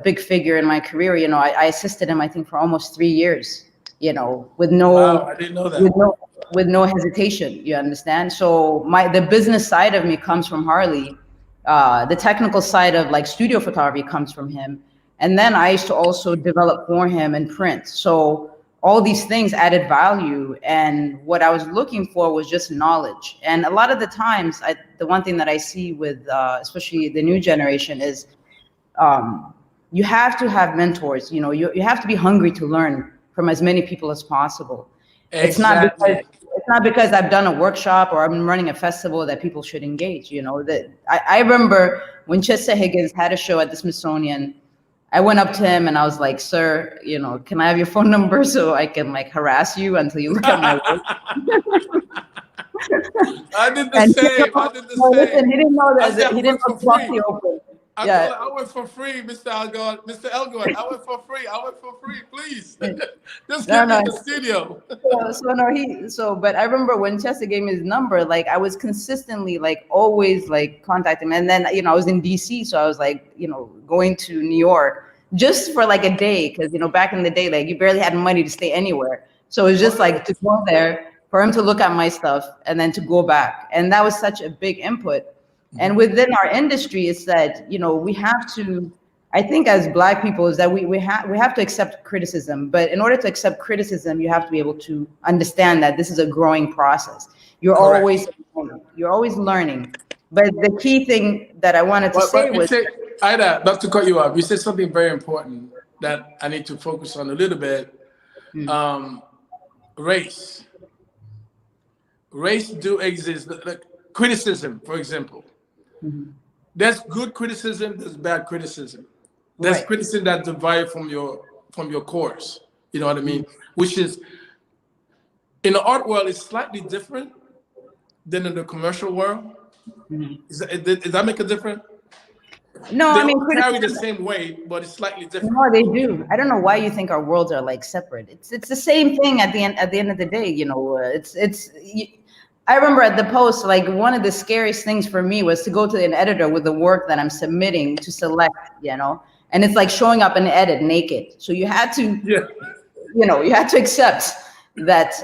big figure in my career. I assisted him, I think, for almost 3 years, with no, wow, I didn't know that. With no hesitation, you understand? So the business side of me comes from Harley. The technical side of like studio photography comes from him. And then I used to also develop for him and print. So all these things added value, and what I was looking for was just knowledge. And a lot of the times, the one thing that I see with especially the new generation is you have to have mentors. You have to be hungry to learn from as many people as possible. Exactly. It's not because I've done a workshop or I'm running a festival that people should engage. That I remember when Chester Higgins had a show at the Smithsonian. I went up to him and I was like, sir, can I have your phone number so I can like harass you until you look at my work? I did the same. Listen, he didn't know that. He didn't know the box open. I went for free, Mr. Elgort. I went for free, please. Just give me the studio. But I remember when Chester gave me his number, like I was consistently like always like contacting him. And then, I was in DC. So I was like, going to New York just for like a day. Cause back in the day, like you barely had money to stay anywhere. So it was just like to go there for him to look at my stuff and then to go back. And that was such a big input. And within our industry, it's that, we have to, I think as Black people, is that we have to accept criticism. But in order to accept criticism, you have to be able to understand that this is a growing process. You're always learning. But the key thing that I wanted to say was, Aïda, not to cut you off, you said something very important that I need to focus on a little bit. Race. Race do exist. Like criticism, for example. There's good criticism, there's bad criticism. There's criticism that derives from your course. You know what I mean? Which is, in the art world, it's slightly different than in the commercial world. Does that make a difference? No, they carry the same weight, but it's slightly different. No, they do. I don't know why you think our worlds are like separate. It's the same thing at the end of the day. I remember at the Post, like one of the scariest things for me was to go to an editor with the work that I'm submitting to select, and it's like showing up in an edit naked. So you had to, Yeah. you had to accept that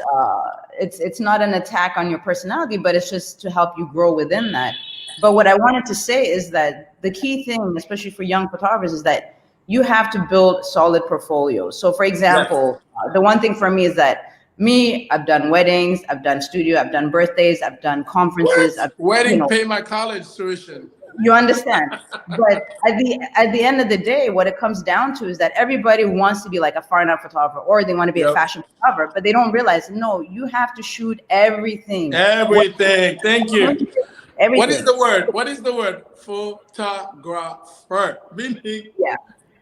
it's not an attack on your personality, but it's just to help you grow within that. But what I wanted to say is that the key thing, especially for young photographers, is that you have to build solid portfolios. So for example, the one thing for me is that I've done weddings, I've done studio, I've done birthdays, I've done conferences. Wedding pay my college tuition. You understand? But at the end of the day, what it comes down to is that everybody wants to be like a fine art photographer, or they want to be a fashion photographer, but they don't realize, no, you have to shoot everything. Everything. Thank you. Everything. What is the word? What is the word? Photographer. Meaning,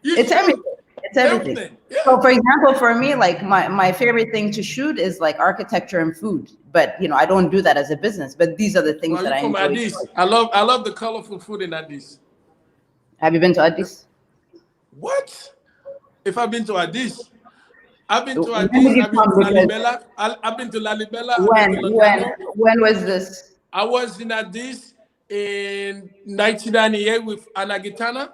it's everything. It's everything. Yeah. So for example, for me, like my favorite thing to shoot is like architecture and food. But I don't do that as a business. But these are the things that I enjoy. Addis. I love the colorful food in Addis. Have you been to Addis? What? If I've been to Addis, I've been to Addis. I've been to Lalibela. When was this? I was in Addis in 1998 with Anna Gitana.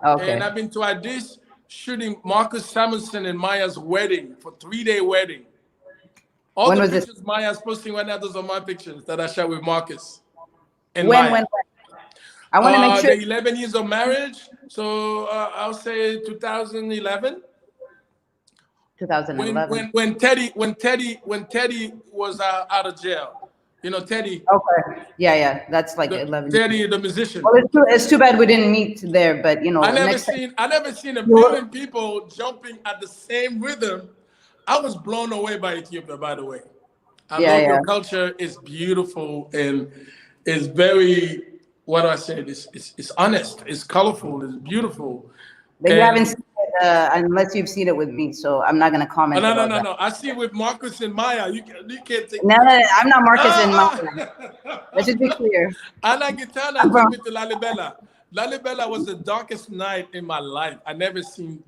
Okay. And I've been to Addis shooting Marcus Samuelson and Maya's wedding for 3-day wedding. All the pictures Maya's posting right now, those are my pictures that I shot with Marcus. And when? I want to make sure. The 11 years of marriage. So I'll say 2011. 2011. When Teddy was out of jail. Teddy. Okay. Yeah. That's like 11. Teddy, the musician. Well, it's too bad we didn't meet there, but I never seen a million people jumping at the same rhythm. I was blown away by Ethiopia, by the way. Local culture is beautiful and is very, what do I say? It's honest, it's colorful, it's beautiful. But you haven't seen it unless you've seen it with me, so I'm not going to comment. No. I see it with Marcus and Maya. You can't take. No, I'm not Marcus and Maya. Let's just be clear. Anna Gitana took me to Lalibela. Lalibela was the darkest night in my life. I never seen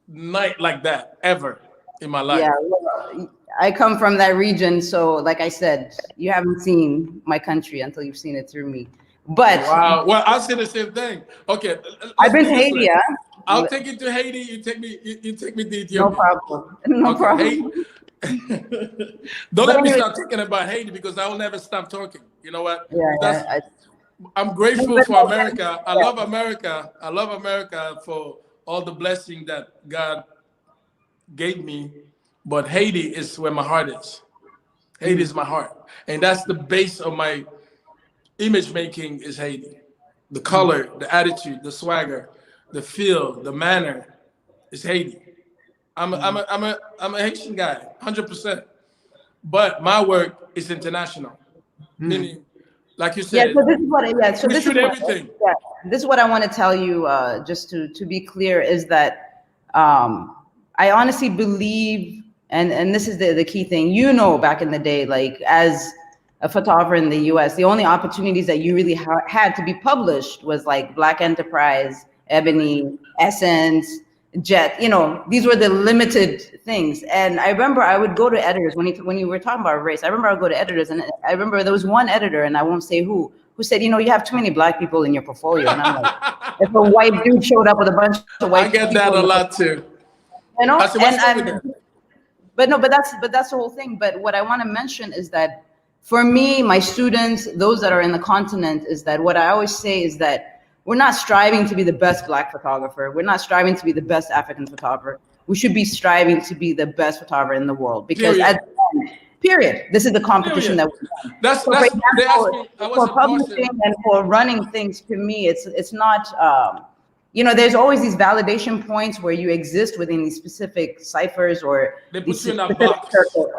night like that ever in my life. Yeah, well, I come from that region, so like I said, you haven't seen my country until you've seen it through me. But wow, well, I'll say the same thing. Okay, I've been to Haiti. I'll take you to Haiti. You take me to Ethiopia. No problem. No problem. Don't let me start talking about Haiti because I will never stop talking. You know what? Yeah, I'm grateful for America. I love America. I love America for all the blessing that God gave me. But Haiti is where my heart is. Haiti is my heart. And that's the base of my image making is Haiti. The color, the attitude, the swagger, the feel, the manner is Haiti. I'm a Haitian guy, 100%. But my work is international. Meaning, like you said, so this is what everything. This is what I want to tell you, just to be clear, is that I honestly believe, and this is the key thing, back in the day, like as a photographer in the US, the only opportunities that you really had to be published was like Black Enterprise, Ebony, Essence, Jet. These were the limited things. And I remember I would go to editors when you were talking about race. I remember I would go to editors, and I remember there was one editor, and I won't say who said, you have too many Black people in your portfolio. And I'm like, if a white dude showed up with a bunch of white people, I get that a lot too. But that's the whole thing. But what I want to mention is that for me, my students, those that are in the continent, is that what I always say is that we're not striving to be the best Black photographer. We're not striving to be the best African photographer. We should be striving to be the best photographer in the world. Because at the end, period, this is the competition that we're That's for publishing and for running things, to me, it's not, there's always these validation points where you exist within these specific ciphers or they put you in that box.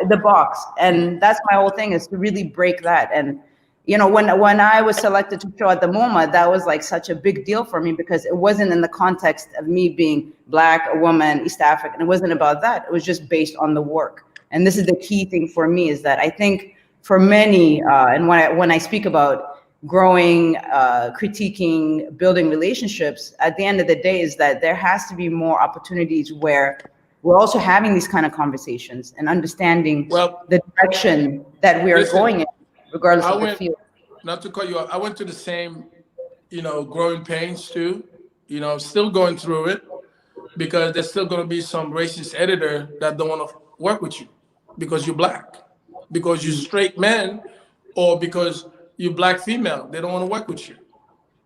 The box. And that's my whole thing, is to really break that. And when I was selected to show at the MoMA, that was like such a big deal for me, because it wasn't in the context of me being Black, a woman, East African. It wasn't about that. It was just based on the work. And this is the key thing for me, is that I think for many, and when I speak about growing, critiquing, building relationships, at the end of the day, is that there has to be more opportunities where we're also having these kind of conversations and understanding the direction that we are going in, regardless of the field. Not to cut you off, I went to the same, growing pains too, still going through it. because there's still gonna be some racist editor that don't want to work with you because you're black, because you're straight man, or because you're black female. They don't want to work with you.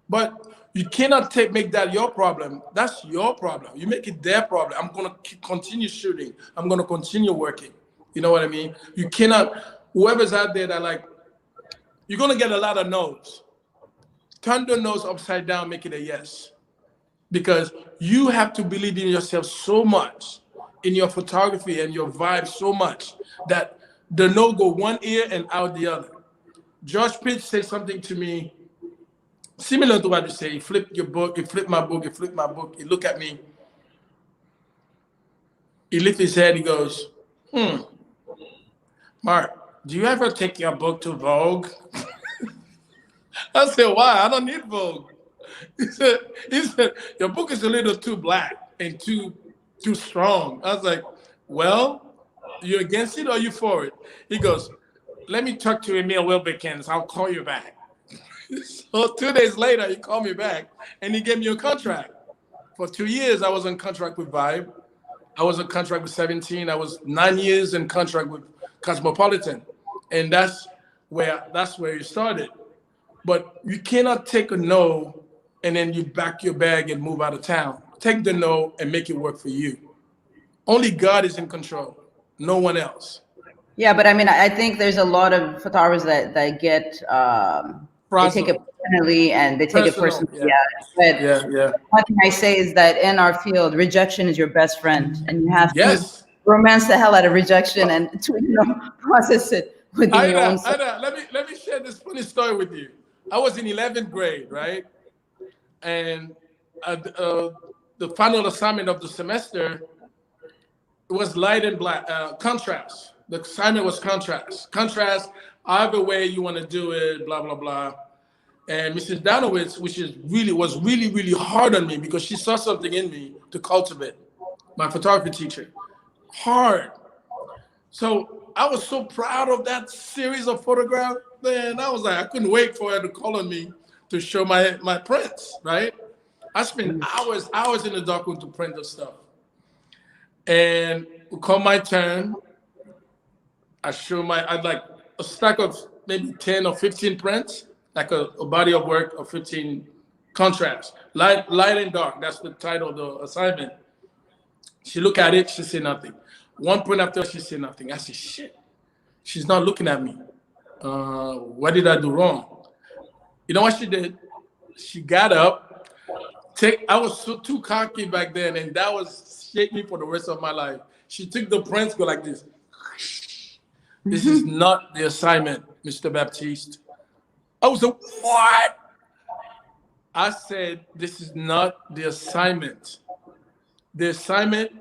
But you cannot make that your problem. That's your problem. You make it their problem. I'm gonna continue shooting. I'm gonna continue working. You know what I mean? You cannot. Whoever's out there that like, you're gonna get a lot of no's. Turn the no's upside down, make it a yes. Because you have to believe in yourself so much, in your photography and your vibe so much, that the no go one ear and out the other. Josh Pitts said something to me similar to what you say. He flipped your book, he flipped my book, he flipped my book. He looked at me. He lifted his head, he goes, Marc, do you ever take your book to Vogue? I said, why? I don't need Vogue. He said, your book is a little too black and too strong. I was like, well, you against it or you for it? He goes, let me talk to Emil Wilbeckens. I'll call you back. So 2 days later, he called me back and he gave me a contract. For 2 years, I was in contract with Vibe. I was in contract with 17. I was 9 years in contract with Cosmopolitan. And that's where you started. But you cannot take a no and then you back your bag and move out of town. Take the no and make it work for you. Only God is in control, no one else. Yeah, but I mean, I think there's a lot of photographers that get they take it personally and they take it personally. Yeah. What can I say is that in our field, rejection is your best friend, and you have to romance the hell out of rejection and to process it within your own self. Let me share this funny story with you. I was in 11th grade, right? And the final assignment of the semester was light and black, contrast. The assignment was contrast. Contrast, either way you want to do it, blah, blah, blah. And Mrs. Danowitz, was really hard on me because she saw something in me to cultivate, my photography teacher. Hard. So I was so proud of that series of photographs. Man, I was like, I couldn't wait for her to call on me to show my prints, right? I spent hours in the darkroom to print the stuff. And it come my turn. I had like a stack of maybe 10 or 15 prints, like a body of work of 15 contrasts. Light and dark, that's the title of the assignment. She looked at it, she said nothing. One print after, she said nothing. I said, shit, she's not looking at me. What did I do wrong? You know what she did? She got up. I was too cocky back then, and that was shake me for the rest of my life. She took the prints, go like this. This is not the assignment, Mr. Baptiste. I was like, what? I said, this is not the assignment. The assignment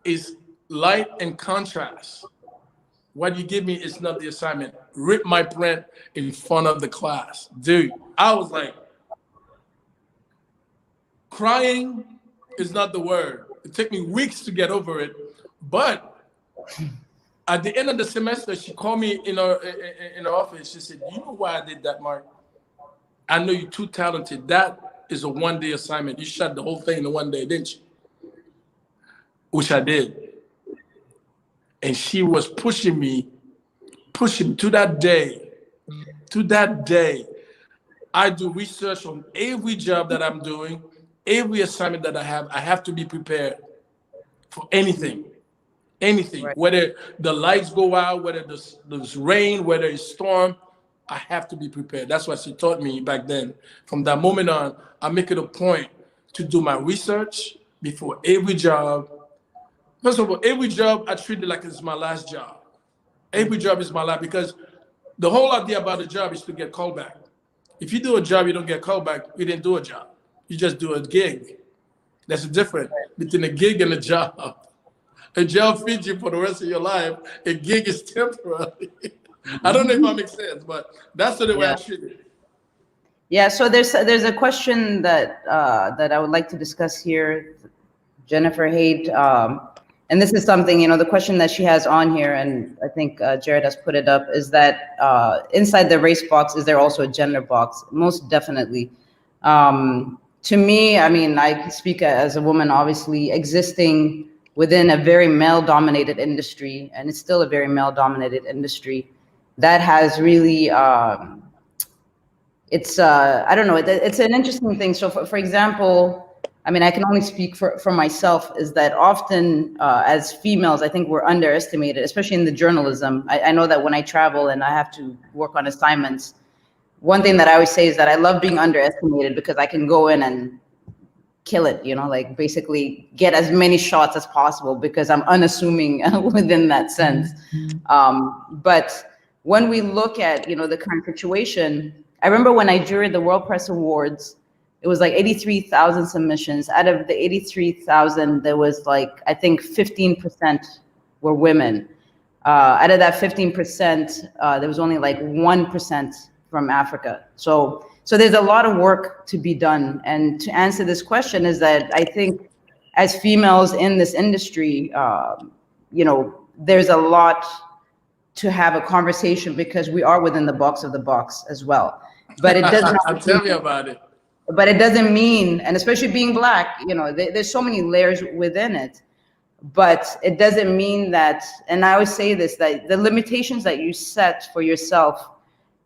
is light and contrast. What you give me is not the assignment. Rip my print in front of the class. Dude, I was like, crying is not the word. It took me weeks to get over it. But at the end of the semester, she called me in her office. She said, you know why I did that, Marc? I know you're too talented. That is a one-day assignment. You shot the whole thing in one day, didn't you? Which I did. And she was pushing me to that day. To that day. I do research on every job that I'm doing, every assignment that I have to be prepared for anything. Anything, right. Whether the lights go out, whether there's rain, whether it's storm, I have to be prepared. That's what she taught me back then. From that moment on, I make it a point to do my research before every job. First of all, every job I treat it like it's my last job. Every job is my last, because the whole idea about a job is to get called back. If you do a job, you don't get called back, you didn't do a job. You just do a gig. That's the difference between a gig and a job. A job feeds you for the rest of your life. A gig is temporary. I don't know if that makes sense, but that's the way I treat it. Yeah. So there's a question that I would like to discuss here, Jennifer Haidt, and this is something, the question that she has on here, and I think Jared has put it up, is that inside the race box, is there also a gender box? Most definitely. to me, I mean, I speak as a woman, obviously existing within a very male-dominated industry, and it's still a very male-dominated industry. That has really, it's I don't know, it's an interesting thing. So for example, I mean, I can only speak for myself, is that often as females, I think we're underestimated, especially in the journalism. I know that when I travel and I have to work on assignments, one thing that I always say is that I love being underestimated, because I can go in and kill it, you know, like basically get as many shots as possible, because I'm unassuming within that sense. But when we look at, you know, the current situation, I remember when I juried the World Press Awards, it was like 83,000 submissions. Out of the 83,000, there was like, I think 15% were women. Out of that 15%, there was only like 1% from Africa. So there's a lot of work to be done. And to answer this question is that I think as females in this industry, you know, there's a lot to have a conversation, because we are within the box of the box as well. But it does not. Tell me about it. But it doesn't mean, and especially being Black, you know, there's so many layers within it. But it doesn't mean that, and I always say this, that the limitations that you set for yourself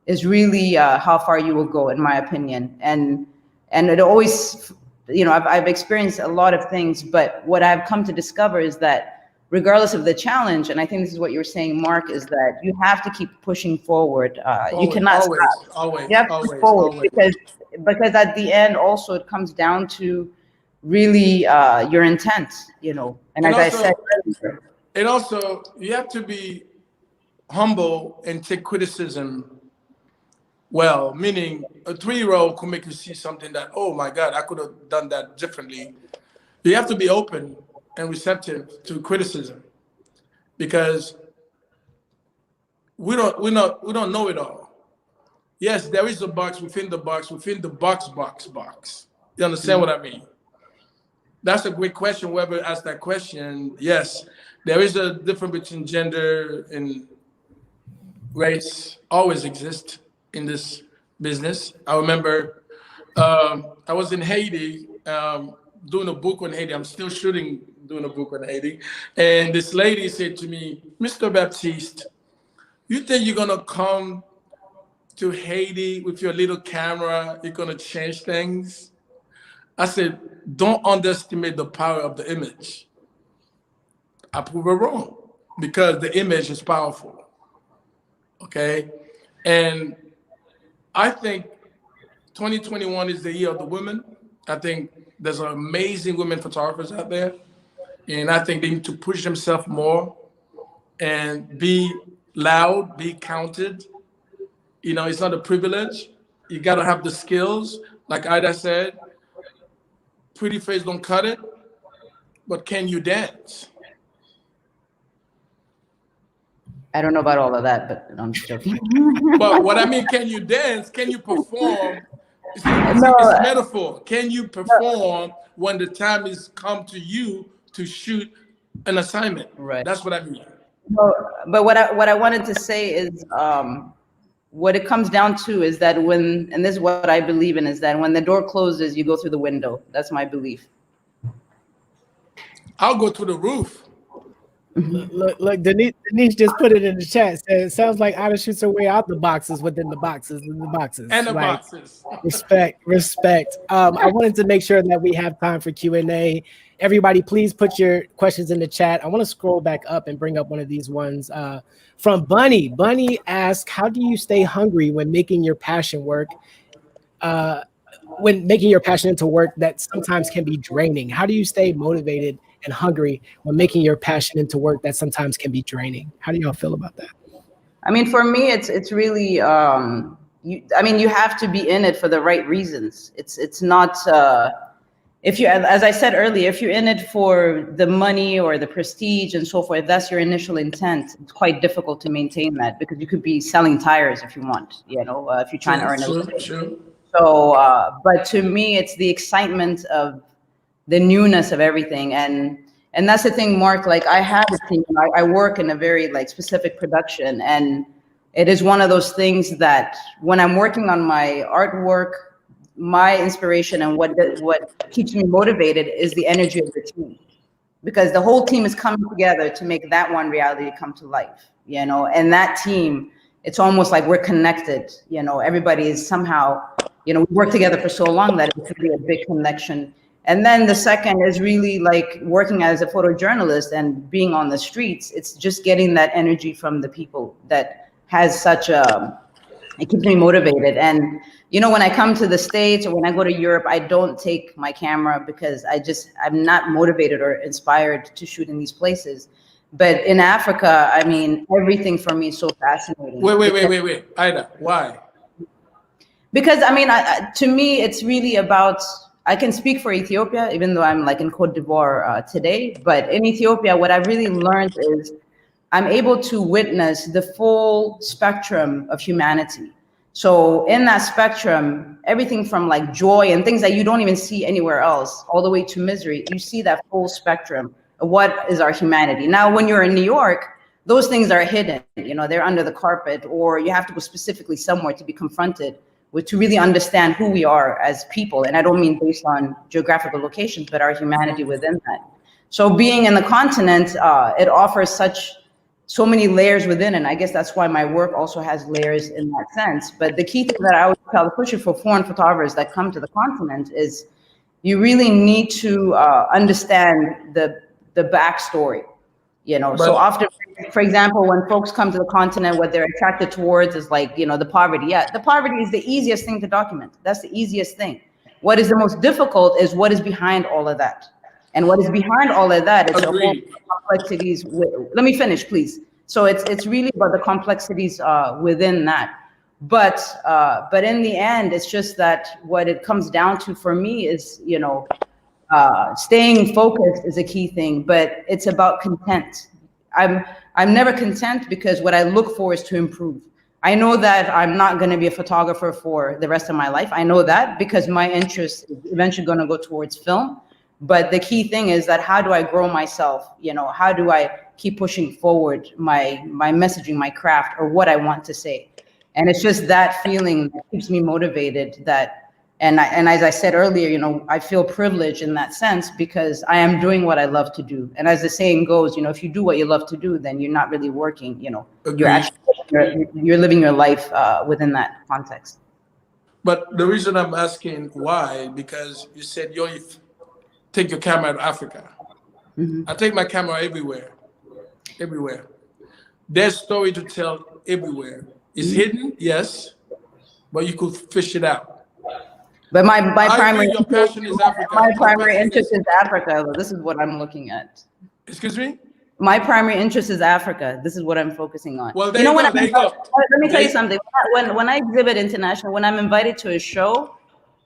is really how far you will go, in my opinion. And it always, you know, I've experienced a lot of things, but what I've come to discover is that regardless of the challenge, and I think this is what you were saying, Marc, is that you have to keep pushing forward. You cannot stop. Always, you have to push forward, because at the end also it comes down to really your intent, you know. And as I said earlier, and also you have to be humble and take criticism well, meaning a 3-year-old could make you see something that, oh my God, I could have done that differently. You have to be open and receptive to criticism, because we don't know it all. Yes, there is a box within the box within the box. You understand what I mean? That's a great question. Whoever asked that question, yes, there is a difference between gender and race. Always exists in this business. I remember I was in Haiti doing a book on Haiti. I'm still doing a book on Haiti. And this lady said to me, Mr. Baptiste, you think you're gonna come to Haiti with your little camera, you're gonna change things? I said, don't underestimate the power of the image. I prove her wrong, because the image is powerful, okay? And I think 2021 is the year of the women. I think there's amazing women photographers out there, and I think they need to push themselves more and be loud, be counted. You know, it's not a privilege. You gotta have the skills. Like Aïda said, pretty face don't cut it, but can you dance? I don't know about all of that, but I'm joking. But what I mean, can you dance? Can you perform? It's metaphor. Can you perform when the time is come to you to shoot an assignment? Right. That's what I mean. No, but what I wanted to say is, what it comes down to is that when, and this is what I believe in, is that when the door closes, you go through the window. That's my belief. I'll go through the roof. Look, Denise just put it in the chat. Said, it sounds like Aïda shoots her way out the boxes within the boxes and the boxes. And the like, boxes. Respect. I wanted to make sure that we have time for Q&A. Everybody, please put your questions in the chat. I want to scroll back up and bring up one of these ones from Bunny. Bunny asks, how do you stay hungry when making your passion work? When making your passion into work that sometimes can be draining? How do you stay motivated and hungry when making your passion into work that sometimes can be draining? How do y'all feel about that? I mean, for me, it's really, you have to be in it for the right reasons. It's not, if you, as I said earlier, if you're in it for the money or the prestige and so forth, that's your initial intent. It's quite difficult to maintain that, because you could be selling tires if you want, you know, if you're trying to earn a living. Sure. So, but to me, it's the excitement of the newness of everything. And that's the thing, Marc, like I have a team, I work in a very like specific production, and it is one of those things that when I'm working on my artwork, my inspiration and what keeps me motivated is the energy of the team, because the whole team is coming together to make that one reality come to life, and that team, it's almost like we're connected, everybody is somehow, we work together for so long that it's really a big connection. And then the second is really like working as a photojournalist and being on the streets. It's just getting that energy from the people that has such it keeps me motivated. And, when I come to the States or when I go to Europe, I don't take my camera because I'm not motivated or inspired to shoot in these places. But in Africa, I mean, everything for me is so fascinating. Wait. Aïda, why? Because, I mean, to me, it's really about, I can speak for Ethiopia, even though I'm like in Cote d'Ivoire today. But in Ethiopia, what I really learned is I'm able to witness the full spectrum of humanity. So in that spectrum, everything from like joy and things that you don't even see anywhere else, all the way to misery, you see that full spectrum of what is our humanity. Now, when you're in New York, those things are hidden, they're under the carpet, or you have to go specifically somewhere to be confronted with, to really understand who we are as people. And I don't mean based on geographical locations, but our humanity within that. So being in the continent, it offers so many layers within, and I guess that's why my work also has layers in that sense. But the key thing that I always tell, especially for foreign photographers that come to the continent, is you really need to understand the backstory. So often, for example, when folks come to the continent, what they're attracted towards is like, the poverty. Yeah, the poverty is the easiest thing to document. That's the easiest thing. What is the most difficult is what is behind all of that. And what is behind all of that is the whole complexities. Let me finish, please. So it's really about the complexities within that. But in the end, it's just that what it comes down to for me is, staying focused is a key thing, but it's about content. I'm never content because what I look for is to improve. I know that I'm not going to be a photographer for the rest of my life. I know that because my interest is eventually going to go towards film. But the key thing is that how do I grow myself? How do I keep pushing forward my messaging, my craft, or what I want to say? And it's just that feeling that keeps me motivated. And as I said earlier, I feel privileged in that sense because I am doing what I love to do. And as the saying goes, if you do what you love to do, then you're not really working. You're living your life within that context. But the reason I'm asking why, because you said you only take your camera to Africa. Mm-hmm. I take my camera everywhere. There's story to tell everywhere. It's hidden, yes, but you could fish it out. But my primary passion is Africa. My primary interest is Africa. This is what I'm looking at. Excuse me? My primary interest is Africa. This is what I'm focusing on. Well, there you go. Let me tell you something. When I exhibit international, when I'm invited to a show,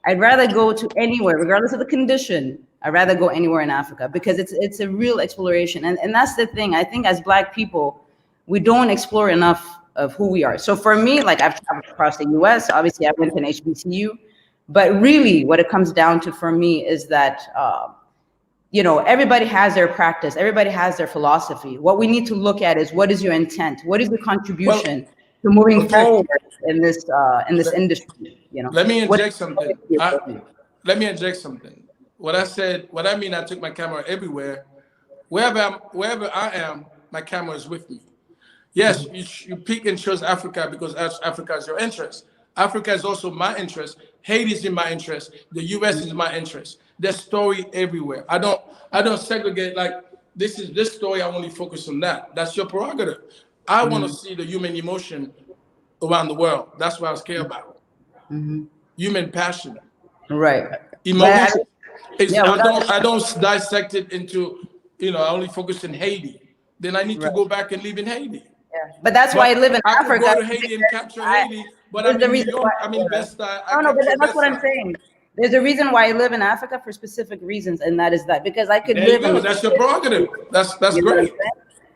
I'd rather go to anywhere, regardless of the condition. I'd rather go anywhere in Africa because it's a real exploration. And that's the thing. I think as Black people, we don't explore enough of who we are. So for me, like I've traveled across the US, obviously I went to an HBCU, but really what it comes down to for me is that, everybody has their practice. Everybody has their philosophy. What we need to look at is what is your intent? What is the contribution to moving forward in this industry? Let me inject something. What I mean, I took my camera everywhere. Wherever I am, my camera is with me. Yes, you pick and choose Africa because Africa is your interest. Africa is also my interest. Haiti is in my interest. The US is my interest. There's story everywhere. I don't segregate like this story. I only focus on that. That's your prerogative. I want to see the human emotion around the world. That's what I care about. Human passion. Right. Emotion. I don't dissect it into, I only focus in Haiti. Then I need to go back and live in Haiti. Yeah. But that's why I live in Africa. I could go to Haiti and capture Haiti, but I'm in New York, I'm in Best-Side. No, but that's what I'm saying. There's a reason why I live in Africa for specific reasons, and that is that because I could live in. That's your prerogative. That's great.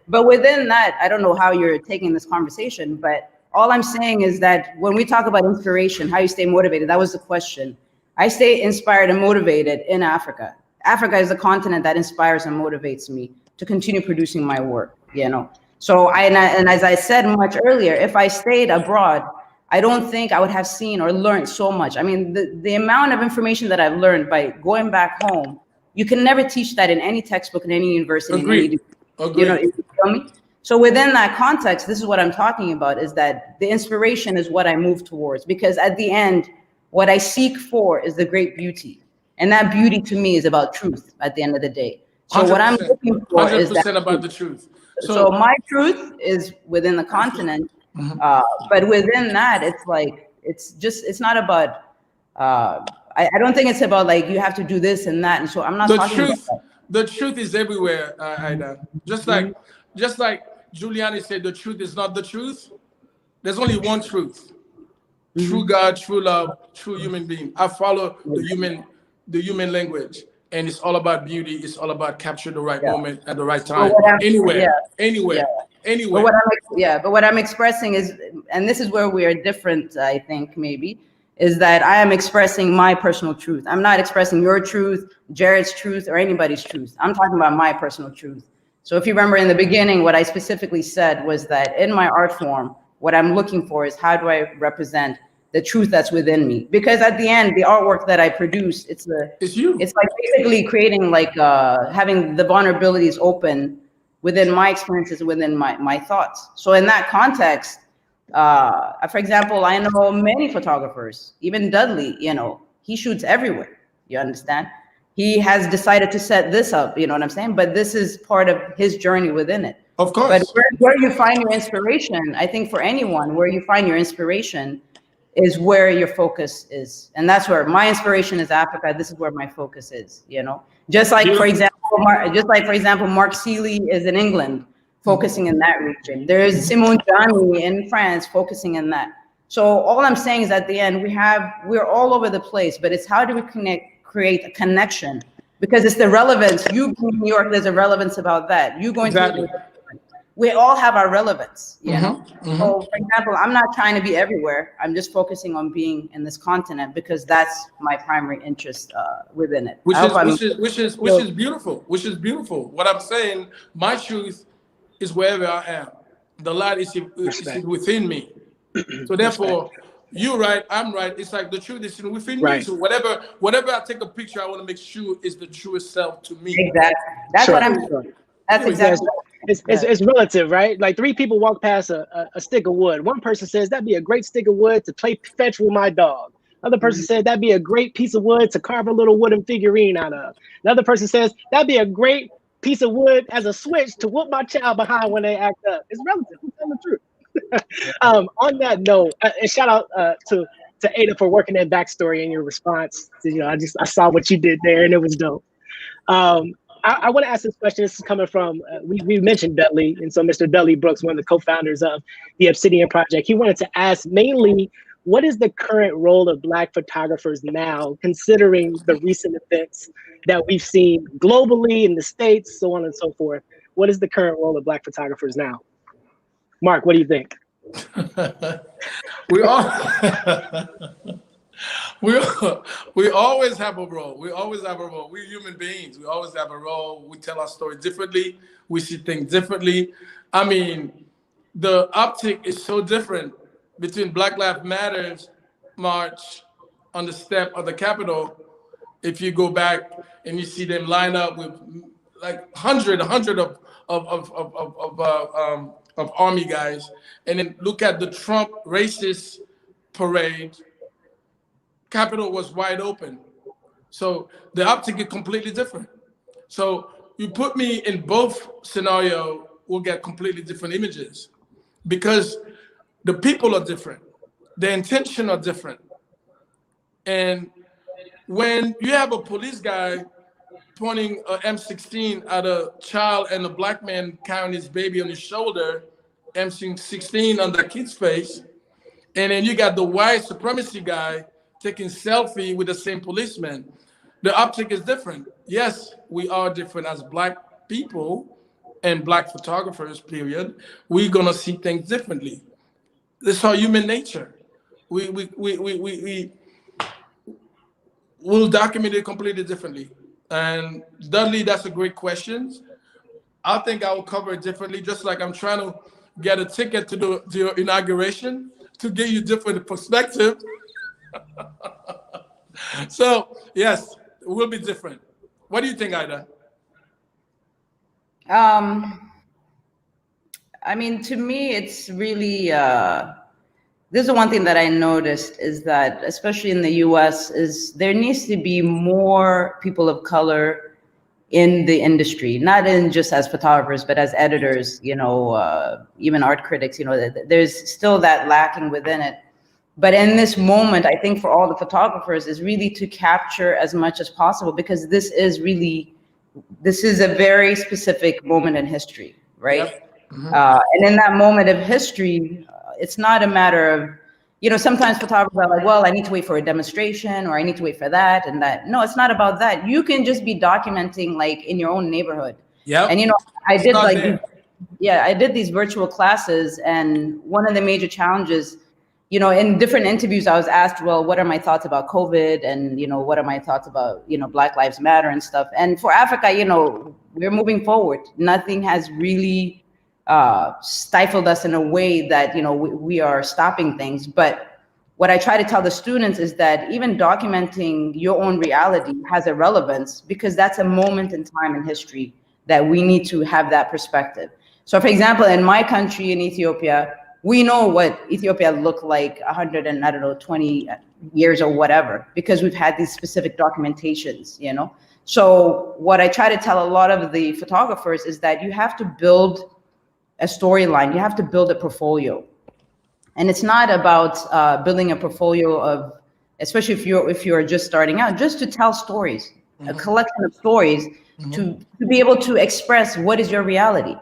But within that, I don't know how you're taking this conversation, but all I'm saying is that when we talk about inspiration, how you stay motivated, that was the question. I stay inspired and motivated in Africa. Africa is the continent that inspires and motivates me to continue producing my work, So and as I said much earlier, if I stayed abroad, I don't think I would have seen or learned so much. I mean, the amount of information that I've learned by going back home, you can never teach that in any textbook, in any university. Agreed. You know, you feel me? So within that context, this is what I'm talking about, is that the inspiration is what I move towards, because at the end, what I seek for is the great beauty. And that beauty to me is about truth at the end of the day. So what I'm looking for is that 100% about the truth. So my truth is within the continent, but within that, it's like, it's not about, I don't think it's about like, you have to do this and that. And so I'm not talking about that. The truth is everywhere, Aïda. Just like Giuliani said, the truth is not the truth. There's only one truth. True God, true love, true human being. I follow the human language, and it's all about beauty. It's all about capture the right moment at the right time. Anywhere. But what I'm expressing is, and this is where we are different, I think, maybe, is that I am expressing my personal truth. I'm not expressing your truth, Jared's truth, or anybody's truth. I'm talking about my personal truth. So if you remember in the beginning, what I specifically said was that in my art form, what I'm looking for is how do I represent the truth that's within me? Because at the end, the artwork that I produce, it's you. It's like basically creating like having the vulnerabilities open within my experiences, within my thoughts. So in that context, for example, I know many photographers, even Dudley, you know, he shoots everywhere. You understand? He has decided to set this up, you know what I'm saying? But this is part of his journey within it. Of course. But where you find your inspiration, I think for anyone, where you find your inspiration is where your focus is. And that's where my inspiration is Africa. This is where my focus is, you know? Just like, for example, Mark Seeley is in England, focusing in that region. There is Simone Gianni in France, focusing in that. So all I'm saying is at the end, we're all over the place, but it's how do we create a connection? Because it's the relevance. You being in New York, there's a relevance about that. You going to we all have our relevance, you know? So for example, I'm not trying to be everywhere. I'm just focusing on being in this continent because that's my primary interest within it. Which is beautiful, which is beautiful. What I'm saying, my truth is wherever I am. The light is within me. So therefore, you're right, I'm right. It's like the truth is within me. So whatever I take a picture, I want to make sure is the truest self to me. Exactly. That's what I'm doing. That's exactly. It's relative, right? Like 3 people walk past a stick of wood. One person says that'd be a great stick of wood to play fetch with my dog. Another person said that'd be a great piece of wood to carve a little wooden figurine out of. Another person says that'd be a great piece of wood as a switch to whoop my child behind when they act up. It's relative. I'm telling the truth. On that note, and shout out to Aïda for working that backstory in your response. You know, I saw what you did there, and it was dope. I want to ask this question. This is coming from, we mentioned Dudley, and so Mr. Dudley Brooks, one of the co-founders of the Obsidian Project, he wanted to ask mainly, what is the current role of Black photographers now, considering the recent events that we've seen globally in the States, so on and so forth? What is the current role of Black photographers now? Marc, what do you think? We always have a role. We always have a role. We're human beings. We always have a role. We tell our story differently. We see things differently. I mean, the optic is so different between Black Lives Matters march on the step of the Capitol. If you go back and you see them line up with like hundred of army guys, and then look at the Trump racist parade. Capitol was wide open. So the optic is completely different. So you put me in both scenarios, we'll get completely different images because the people are different. The intention are different. And when you have a police guy pointing an M16 at a child and a Black man carrying his baby on his shoulder, M16 on the kid's face, and then you got the white supremacy guy taking selfie with the same policeman. The optic is different. Yes, we are different as Black people and Black photographers, period. We're gonna see things differently. This is our human nature. We'll document it completely differently. And Dudley, that's a great question. I think I will cover it differently, just like I'm trying to get a ticket to your inauguration. to give you different perspective. So yes, it will be different. What do you think, Aïda? I mean, to me, it's really, this is the one thing that I noticed is that, especially in the US, is there needs to be more people of color in the industry, not in just as photographers, but as editors, you know, even art critics, you know, there's still that lacking within it. But in this moment, I think for all the photographers is really to capture as much as possible, because this is a very specific moment in history, right? Yep. Mm-hmm. And in that moment of history, it's not a matter of, you know, sometimes photographers are like, well, I need to wait for a demonstration, or I need to wait for that and that. No, it's not about that. You can just be documenting like in your own neighborhood. Yeah. And, you know, I did these virtual classes, and one of the major challenges, you know, in different interviews, I was asked, well, what are my thoughts about COVID? And, you know, what are my thoughts about, you know, Black Lives Matter and stuff. And for Africa, you know, we're moving forward. Nothing has really stifled us in a way that, you know, we are stopping things. But what I try to tell the students is that even documenting your own reality has a relevance, because that's a moment in time in history that we need to have that perspective. So for example, in my country, in Ethiopia, we know what Ethiopia looked like 120 years or whatever, because we've had these specific documentations, you know? So what I try to tell a lot of the photographers is that you have to build a storyline, you have to build a portfolio. And it's not about building a portfolio of, especially if you're just starting out, just to tell stories, a collection of stories to be able to express what is your reality.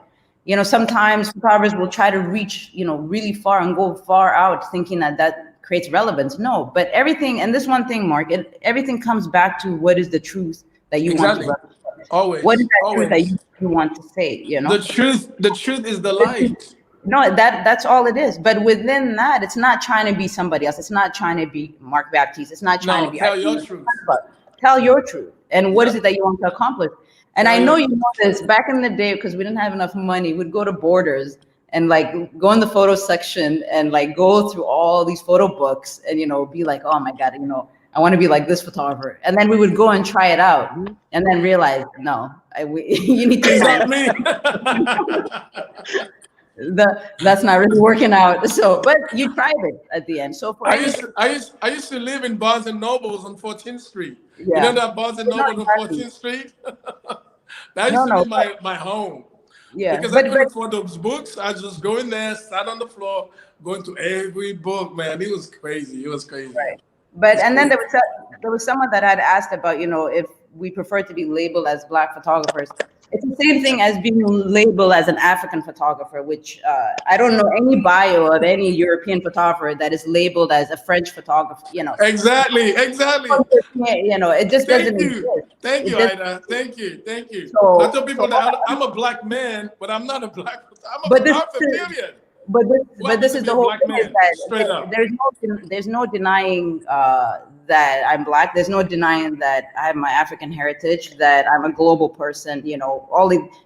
You know, sometimes photographers will try to reach, you know, really far and go far out thinking that creates relevance. No, but everything, and this one thing, Mark, everything comes back to what is the truth that you want to represent. Always. What is that truth that you want to say, you know? The truth is the light. No, that's all it is. But within that, it's not trying to be somebody else. It's not trying to be Marc Baptiste. It's not trying to be. Tell your truth. Tell your truth. And what is it that you want to accomplish? And I know you know this, back in the day, because we didn't have enough money, we'd go to Borders and like go in the photo section and like go through all these photo books and, you know, be like, oh my God, you know, I want to be like this photographer. And then we would go and try it out and then realize, no, you need to. It's not me. That's not really working out. So, but you tried it at the end. So for I used to live in Barnes and Nobles on 14th Street. Yeah. You know that Barnes and Nobles on 14th Street? That used to be my home. Yeah. Because I couldn't afford those books. I just go in there, sat on the floor, going to every book, man. It was crazy. It was crazy. Right. But and then there was someone that had asked about, you know, if we prefer to be labeled as Black photographers. It's the same thing as being labeled as an African photographer, which I don't know any bio of any European photographer that is labeled as a French photographer, you know. Exactly. You know, it just doesn't exist. Thank you, Aïda. Thank you. So, I tell people that I'm a Black man, but I'm not a Black. I'm a photographer, period. But this is the whole thing, is straight up. There's no denying that I'm Black. There's no denying that I have my African heritage, that I'm a global person, you know,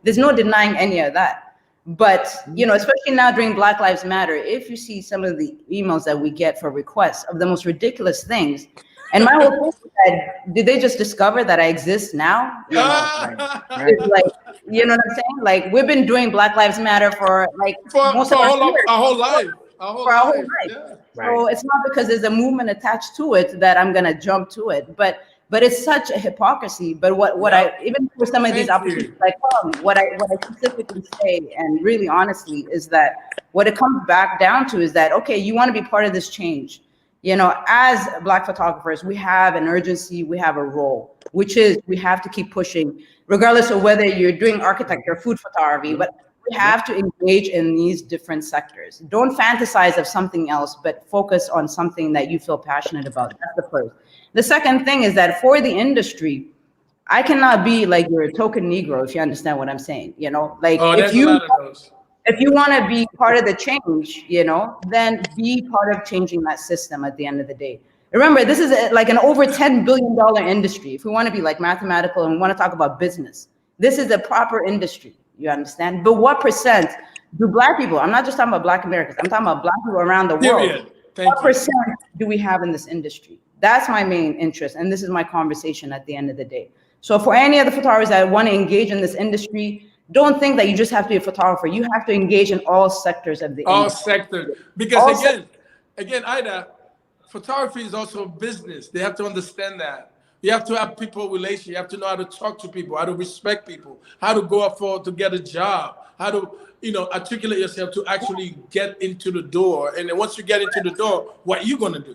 there's no denying any of that. But, you know, especially now during Black Lives Matter, if you see some of the emails that we get for requests of the most ridiculous things, and my whole point is that, did they just discover that I exist now? You know, it's like, you know what I'm saying? Like, we've been doing Black Lives Matter for like most of our whole life. Yeah. So it's not because there's a movement attached to it that I'm gonna jump to it. But it's such a hypocrisy. But what I, even for some of these opportunities, like what I specifically say, and really honestly, is that what it comes back down to is that, okay, you want to be part of this change. You know, as Black photographers, we have an urgency, we have a role, which is we have to keep pushing, regardless of whether you're doing architecture, food photography, but we have to engage in these different sectors. Don't fantasize of something else, but focus on something that you feel passionate about. That's the first. The second thing is that for the industry, I cannot be like you're a token Negro, if you understand what I'm saying. You know, like if you want to be part of the change, you know, then be part of changing that system at the end of the day. Remember, this is like an over $10 billion industry. If we want to be like mathematical and we want to talk about business, this is a proper industry, you understand? But what percent do Black people, I'm not just talking about Black Americans, I'm talking about Black people around the world. What percent do we have in this industry? That's my main interest, and this is my conversation at the end of the day. So for any other photographers that want to engage in this industry, don't think that you just have to be a photographer. You have to engage in all sectors of the industry. All sectors. Because again, Aïda, photography is also a business. They have to understand that. You have to have people relations. You have to know how to talk to people, how to respect people, how to go up to get a job, how to, articulate yourself to actually get into the door. And then once you get into the door, what are you going to do?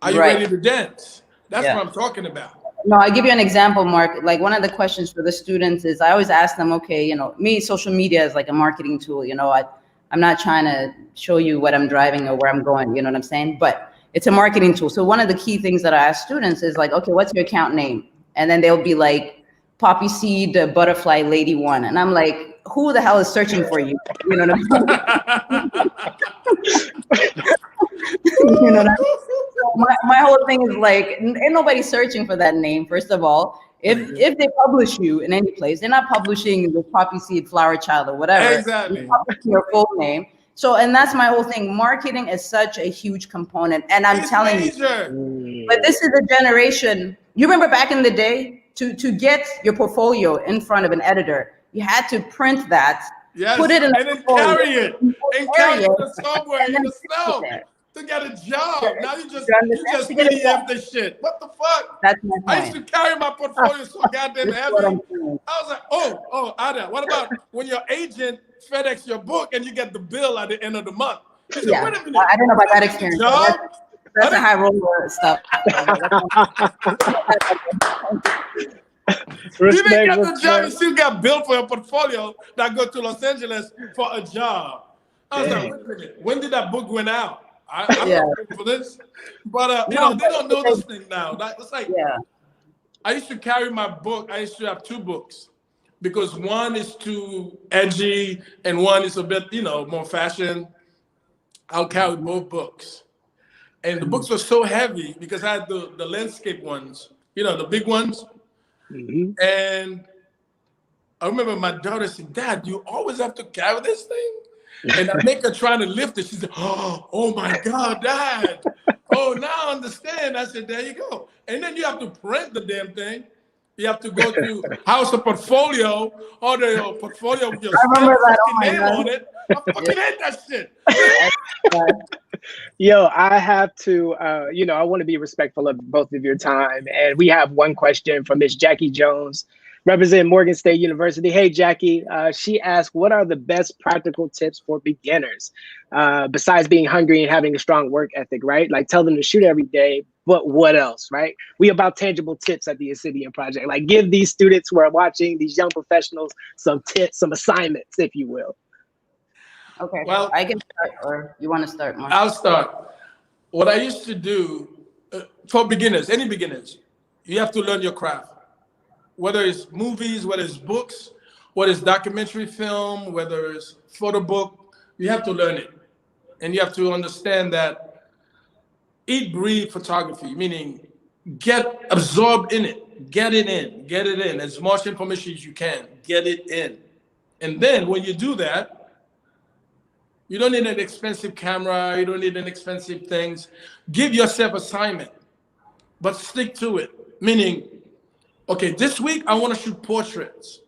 Are you ready to dance? That's what I'm talking about. No, I'll give you an example, Mark. Like one of the questions for the students is I always ask them, okay, social media is like a marketing tool. I'm not trying to show you what I'm driving or where I'm going. You know what I'm saying? But it's a marketing tool. So one of the key things that I ask students is like, okay, what's your account name? And then they'll be like, Poppy Seed Butterfly Lady 1. And I'm like, who the hell is searching for you? You know what I'm saying? You know what I mean? So my whole thing is like, ain't nobody searching for that name, first of all. If they publish you in any place, they're not publishing the Poppy Seed Flower Child or whatever. Exactly. They're publishing your full name. So, and that's my whole thing. Marketing is such a huge component. And I'm telling you, but this is a generation. You remember back in the day, to get your portfolio in front of an editor, you had to print that, put it in and then carry it, somewhere in the snow to get a job. Now you just PDF the shit. What the fuck? That's my point. I used to carry my portfolio so goddamn heavy. I was like, oh, Aïda, what about when your agent FedEx your book and you get the bill at the end of the month? You say, wait a minute, I don't know about that experience. That's a high roller stuff. You didn't get the job, you still got billed for your portfolio that go to Los Angeles for a job. I was like, wait a minute, when did that book went out? I'm not paying for this. But they don't know this thing now. It's like, I used to carry my book. I used to have 2 books because one is too edgy and one is a bit, more fashion. I'll carry both books. And the books were so heavy because I had the landscape ones, the big ones. Mm-hmm. And I remember my daughter said, Dad, you always have to carry this thing? And I make her trying to lift it. She said, oh my God, Dad. Oh, now I understand. I said, there you go. And then you have to print the damn thing. You have to go to House of Portfolio, or the portfolio with your name on it. I fucking hate that shit. Yo, I have to, I want to be respectful of both of your time. And we have one question from Miss Jackie Jones, representing Morgan State University. Hey, Jackie, she asked, what are the best practical tips for beginners besides being hungry and having a strong work ethic, right? Like tell them to shoot every day, but what else, right? We about tangible tips at the Obsidian Project. Like give these students who are watching, these young professionals, some tips, some assignments, if you will. Okay, well, I can start, or you want to start, Mark? I'll start. What I used to do for beginners, any beginners, you have to learn your craft. Whether it's movies, whether it's books, whether it's documentary film, whether it's photo book, you have to learn it. And you have to understand that eat, breathe photography, meaning get absorbed in it, get it in, as much information as you can, get it in. And then when you do that, you don't need an expensive camera, you don't need an expensive things. Give yourself assignment, but stick to it. Meaning, okay, this week I want to shoot portraits.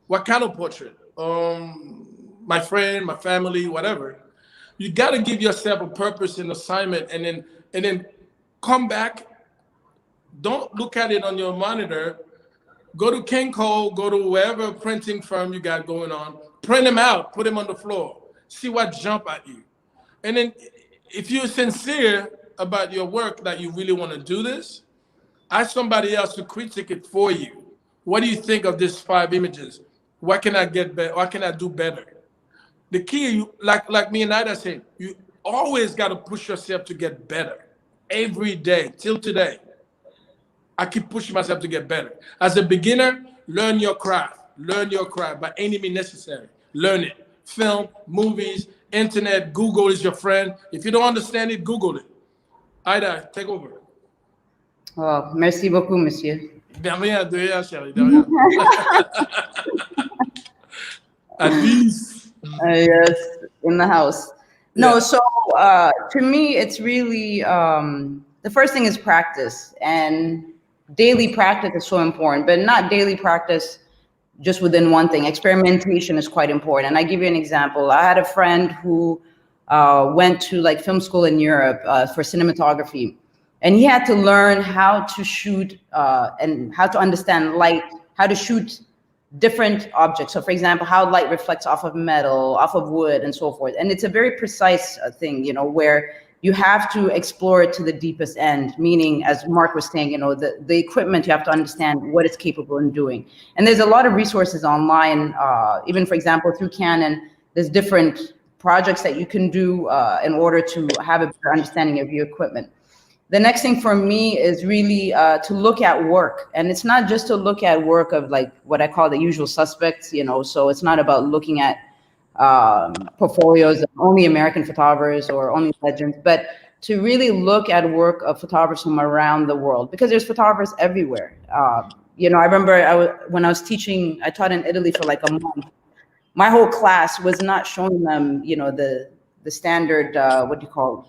What kind of portrait? My friend, my family, whatever. You got to give yourself a purpose and assignment, and then come back. Don't look at it on your monitor. Go to Kenko, go to wherever printing firm you got going on. Print them out, put them on the floor. See what jump at you. And then if you're sincere about your work that you really want to do this, ask somebody else to critique it for you. What do you think of these 5 images? What can I get better? What can I do better? The key, like me and Aïda said, you always got to push yourself to get better every day till today. I keep pushing myself to get better. As a beginner, learn your craft by any means necessary. Learn it. Film, movies, internet, Google is your friend. If you don't understand it, Google it. Aïda, take over. Oh, merci beaucoup, monsieur. De rien, chérie, de rien. At least. Yes, in the house. No, so to me, it's really the first thing is practice, and daily practice is so important, but not daily practice just within one thing. Experimentation is quite important. And I give you an example. I had a friend who went to like film school in Europe for cinematography, and he had to learn how to shoot and how to understand light, how to shoot different objects. So for example, how light reflects off of metal, off of wood, and so forth. And it's a very precise thing, you know, where you have to explore it to the deepest end, meaning, as Marc was saying, you know, the equipment, you have to understand what it's capable in doing. And there's a lot of resources online, even for example, through Canon, there's different projects that you can do in order to have a better understanding of your equipment. The next thing for me is really to look at work. And it's not just to look at work of like what I call the usual suspects, you know, so it's not about looking at portfolios of only American photographers or only legends, but to really look at work of photographers from around the world, because there's photographers everywhere. You know, I remember when I was teaching, I taught in Italy for like a month. My whole class was not showing them, you know, the standard, what do you call it?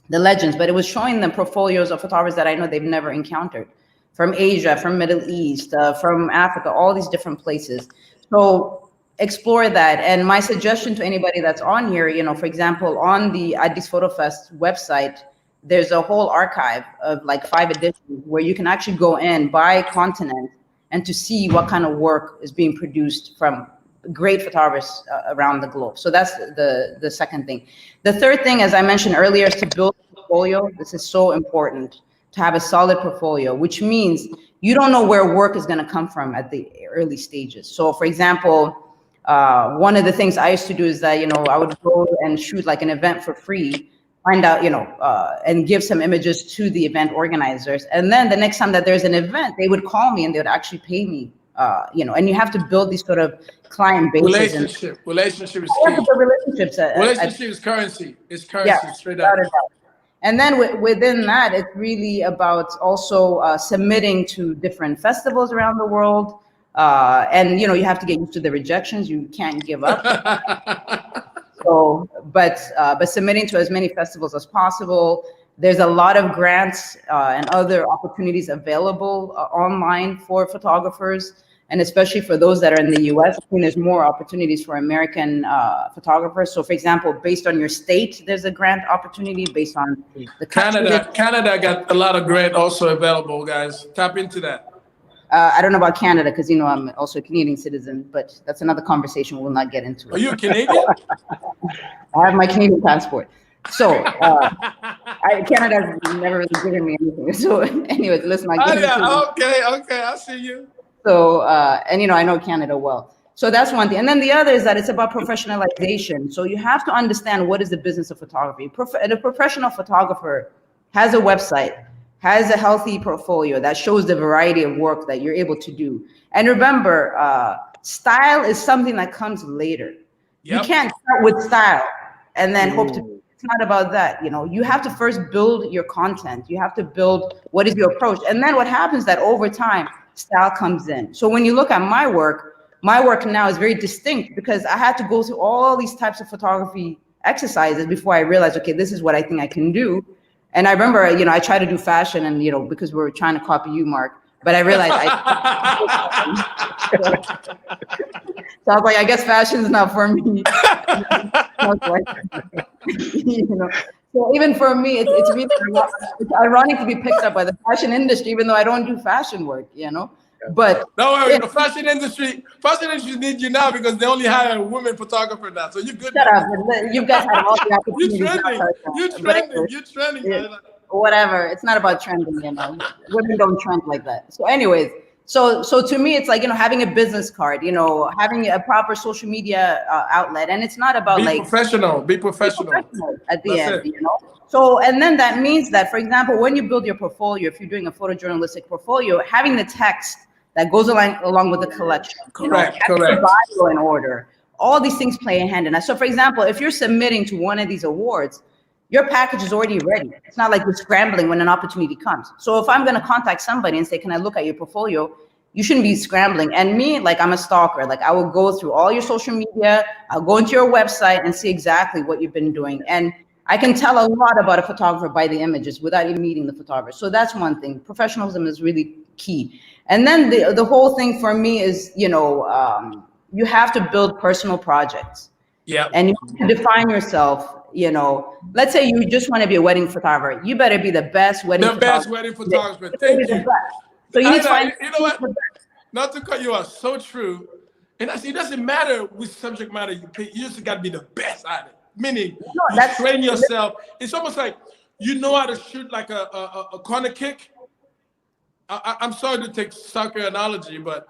The legends, but it was showing them portfolios of photographers that I know they've never encountered, from Asia, from Middle East, from Africa, all these different places. So explore that. And my suggestion to anybody that's on here, you know, for example, on the Addis Photo Fest website, there's a whole archive of like 5 editions where you can actually go in by continent and to see what kind of work is being produced from great photographers around the globe. So that's the second thing. The third thing, as I mentioned earlier, is to build a portfolio. This is so important, to have a solid portfolio, which means you don't know where work is going to come from at the early stages. So for example, one of the things I used to do is that, you know, I would go and shoot like an event for free, find out, you know, and give some images to the event organizers. And then the next time that there's an event, they would call me and they would actually pay me. You know, and you have to build these sort of client bases. Relationship is key. Relationship is currency. It's currency, straight up. And then within that, it's really about also submitting to different festivals around the world. And, you know, you have to get used to the rejections. You can't give up. So, but submitting to as many festivals as possible. There's a lot of grants and other opportunities available online for photographers, and especially for those that are in the US. I think there's more opportunities for American photographers. So for example, based on your state, there's a grant opportunity. Based on the country. Canada got a lot of grant also available, guys. Tap into that. I don't know about Canada because, you know, I'm also a Canadian citizen, but that's another conversation we'll not get into. Are you a Canadian? I have my Canadian passport. So Canada's never really given me anything. So anyways, listen, okay, I see you. So, and you know, I know Canada well. So that's one thing. And then the other is that it's about professionalization. So you have to understand what is the business of photography. A professional photographer has a website, has a healthy portfolio that shows the variety of work that you're able to do. And remember, style is something that comes later. Yep. You can't start with style and then hope to. It's not about that. You know, you have to first build your content. You have to build what is your approach. And then what happens that over time, style comes in. So when you look at my work now is very distinct because I had to go through all these types of photography exercises before I realized, okay, this is what I think I can do. And I remember, you know, I tried to do fashion and, you know, because we were trying to copy you, Marc, but I realized so I was like, I guess fashion is not for me. You know, so even for me, it's really it's ironic to be picked up by the fashion industry, even though I don't do fashion work, you know. But don't worry, the fashion industry needs you now because they only hire a women photographer now. So you're good. Shut up. You guys have all the opportunities. You're trending. Yeah, whatever. It's not about trending, you know. Women don't trend like that. So anyways, so to me, it's like, you know, having a business card, you know, having a proper social media outlet. And it's not about be professional at the end, you know. So, and then that means that, for example, when you build your portfolio, if you're doing a photojournalistic portfolio, having the text that goes along with the collection, correct. Bio in order, all these things play a hand in that. So for example, if you're submitting to one of these awards, your package is already ready. It's not like you're scrambling when an opportunity comes. So if I'm going to contact somebody and say, can I look at your portfolio? you shouldn't be scrambling. And me, like, I'm a stalker. Like, I will go through all your social media. I'll go into your website and see exactly what you've been doing. And I can tell a lot about a photographer by the images without even meeting the photographer. So that's one thing. Professionalism is really key. And then the whole thing for me is, you know, you have to build personal projects. Yeah. And you have to define yourself, you know. Let's say you just want to be a wedding photographer. You better be the best wedding photographer. The best wedding photographer. Thank you. So you need to find, you know what? Not to cut you off, so true. And I see, it doesn't matter which subject matter you pick. You just got to be the best at it. Meaning, you train yourself. It's almost like you know how to shoot like a corner kick. I'm sorry to take soccer analogy, but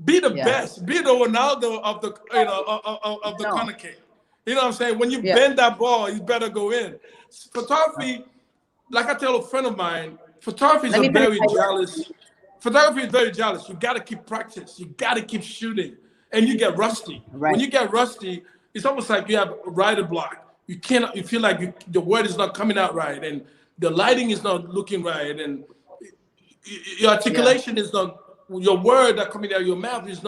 be the best. Be the Ronaldo of the of the corner kick. You know what I'm saying? When you bend that ball, you better go in. Photography, like I tell a friend of mine, photography is very jealous. Photography is very jealous. You got to keep practice. You got to keep shooting, and you get rusty. Right. When you get rusty, it's almost like you have a writer block. You cannot. You feel like the word is not coming out right, and the lighting is not looking right, and your articulation is not. Your word that coming out of your mouth is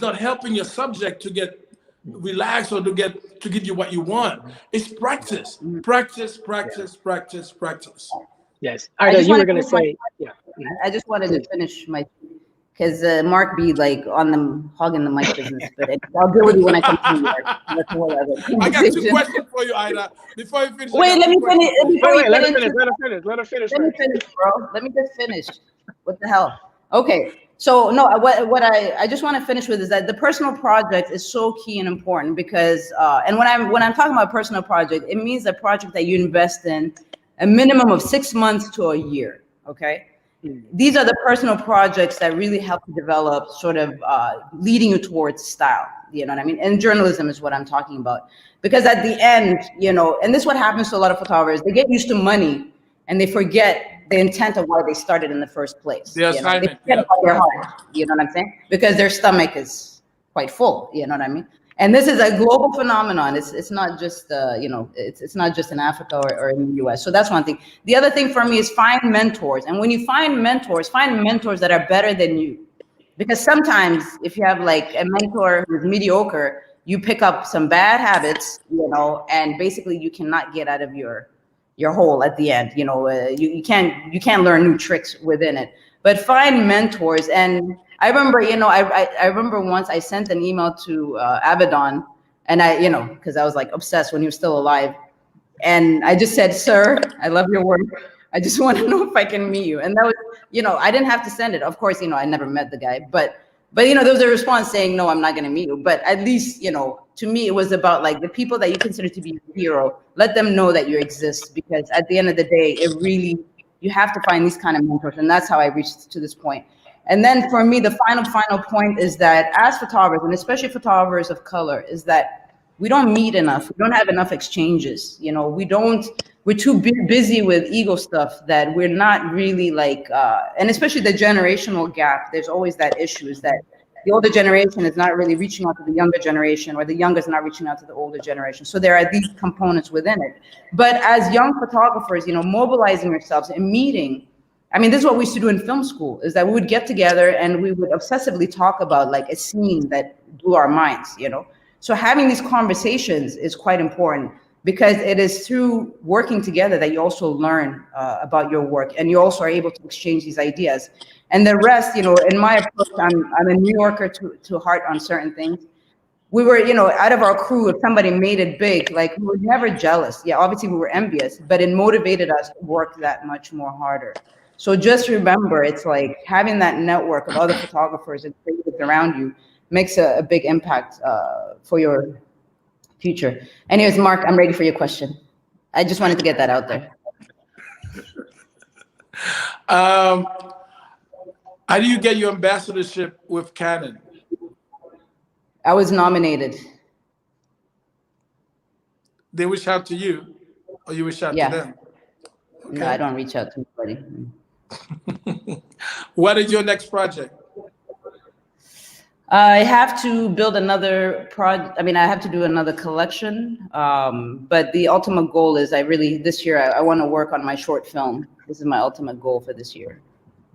not helping your subject to get relaxed or to give you what you want. It's practice, practice, practice, practice, practice. Yes. Aïda, you were going to say, I just wanted to finish my, because Marc be like on the hogging the mic business, but I'll deal with you when I come to New York. I got 2 questions for you, Aïda. Before you finish. Wait, let me finish. Let her finish. Let me finish, bro. Let me just finish. What the hell? Okay. So no, what I just want to finish with is that the personal project is so key and important because, and when I'm talking about personal project, it means a project that you invest in a minimum of 6 months to a year. Okay. These are the personal projects that really help to develop sort of leading you towards style. You know what I mean? And journalism is what I'm talking about. Because at the end, you know, and this is what happens to a lot of photographers, they get used to money and they forget the intent of why they started in the first place. Yes, you know? They forget about their heart, you know what I'm saying? Because their stomach is quite full, you know what I mean? And this is a global phenomenon. It's not just, you know, it's not just in Africa or in the US. So that's one thing. The other thing for me is find mentors. And when you find mentors that are better than you. Because sometimes if you have like a mentor who's mediocre, you pick up some bad habits, you know, and basically you cannot get out of your hole at the end. You know, you can't learn new tricks within it. But find mentors. And I remember, you know, I remember once I sent an email to Abaddon, and I, you know, because I was like obsessed when he was still alive. And I just said, "Sir, I love your work. I just want to know if I can meet you." And that was, you know, I didn't have to send it. Of course, you know, I never met the guy, but you know, there was a response saying, "No, I'm not going to meet you." But at least, you know, to me, it was about like the people that you consider to be your hero. Let them know that you exist, because at the end of the day, it really, you have to find these kind of mentors, and that's how I reached to this point. And then for me, the final point is that as photographers, and especially photographers of color, is that we don't meet enough. We don't have enough exchanges. You know, we're too busy with ego stuff that we're not really like, and especially the generational gap. There's always that issue, is that the older generation is not really reaching out to the younger generation, or the younger is not reaching out to the older generation. So there are these components within it. But as young photographers, you know, mobilizing yourselves and meeting, I mean, this is what we used to do in film school, is that we would get together and we would obsessively talk about like a scene that blew our minds, you know? So having these conversations is quite important, because it is through working together that you also learn about your work, and you also are able to exchange these ideas. And the rest, you know, in my approach, I'm a New Yorker to heart on certain things. We were, you know, out of our crew, if somebody made it big, like we were never jealous. Yeah, obviously we were envious, but it motivated us to work that much more harder. So just remember, it's like having that network of other photographers and creatives around you makes a big impact for your future. Anyways, Marc, I'm ready for your question. I just wanted to get that out there. How do you get your ambassadorship with Canon? I was nominated. They reach out to you, or you reach out to them? Okay. No, I don't reach out to anybody. What is your next project? I have to build another project. I mean, I have to do another collection. But the ultimate goal is this year, I want to work on my short film. This is my ultimate goal for this year.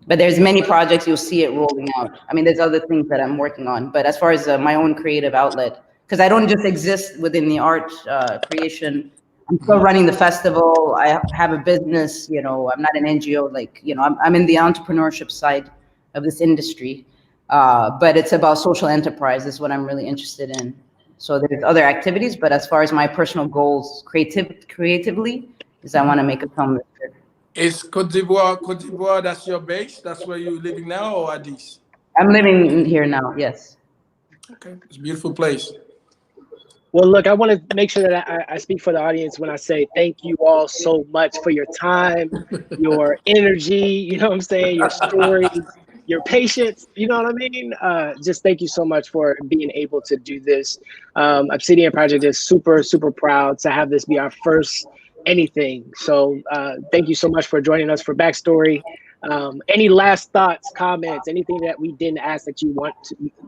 But there's many projects, you'll see it rolling out. I mean, there's other things that I'm working on, but as far as my own creative outlet, because I don't just exist within the art creation, I'm still running the festival. I have a business, you know, I'm not an NGO, like, you know, I'm in the entrepreneurship side of this industry, but it's about social enterprise is what I'm really interested in. So there's other activities, but as far as my personal goals, creatively, is I want to make a film this year. Is Côte d'Ivoire, that's your base? That's where you're living now, or Addis? I'm living here now, yes. Okay, it's a beautiful place. Well, look, I want to make sure that I speak for the audience when I say thank you all so much for your time, your energy, you know what I'm saying, your stories, your patience, you know what I mean? Just thank you so much for being able to do this. Obsidian Project is super, super proud to have this be our first anything. So thank you so much for joining us for Backstory. Any last thoughts, comments, anything that we didn't ask that you want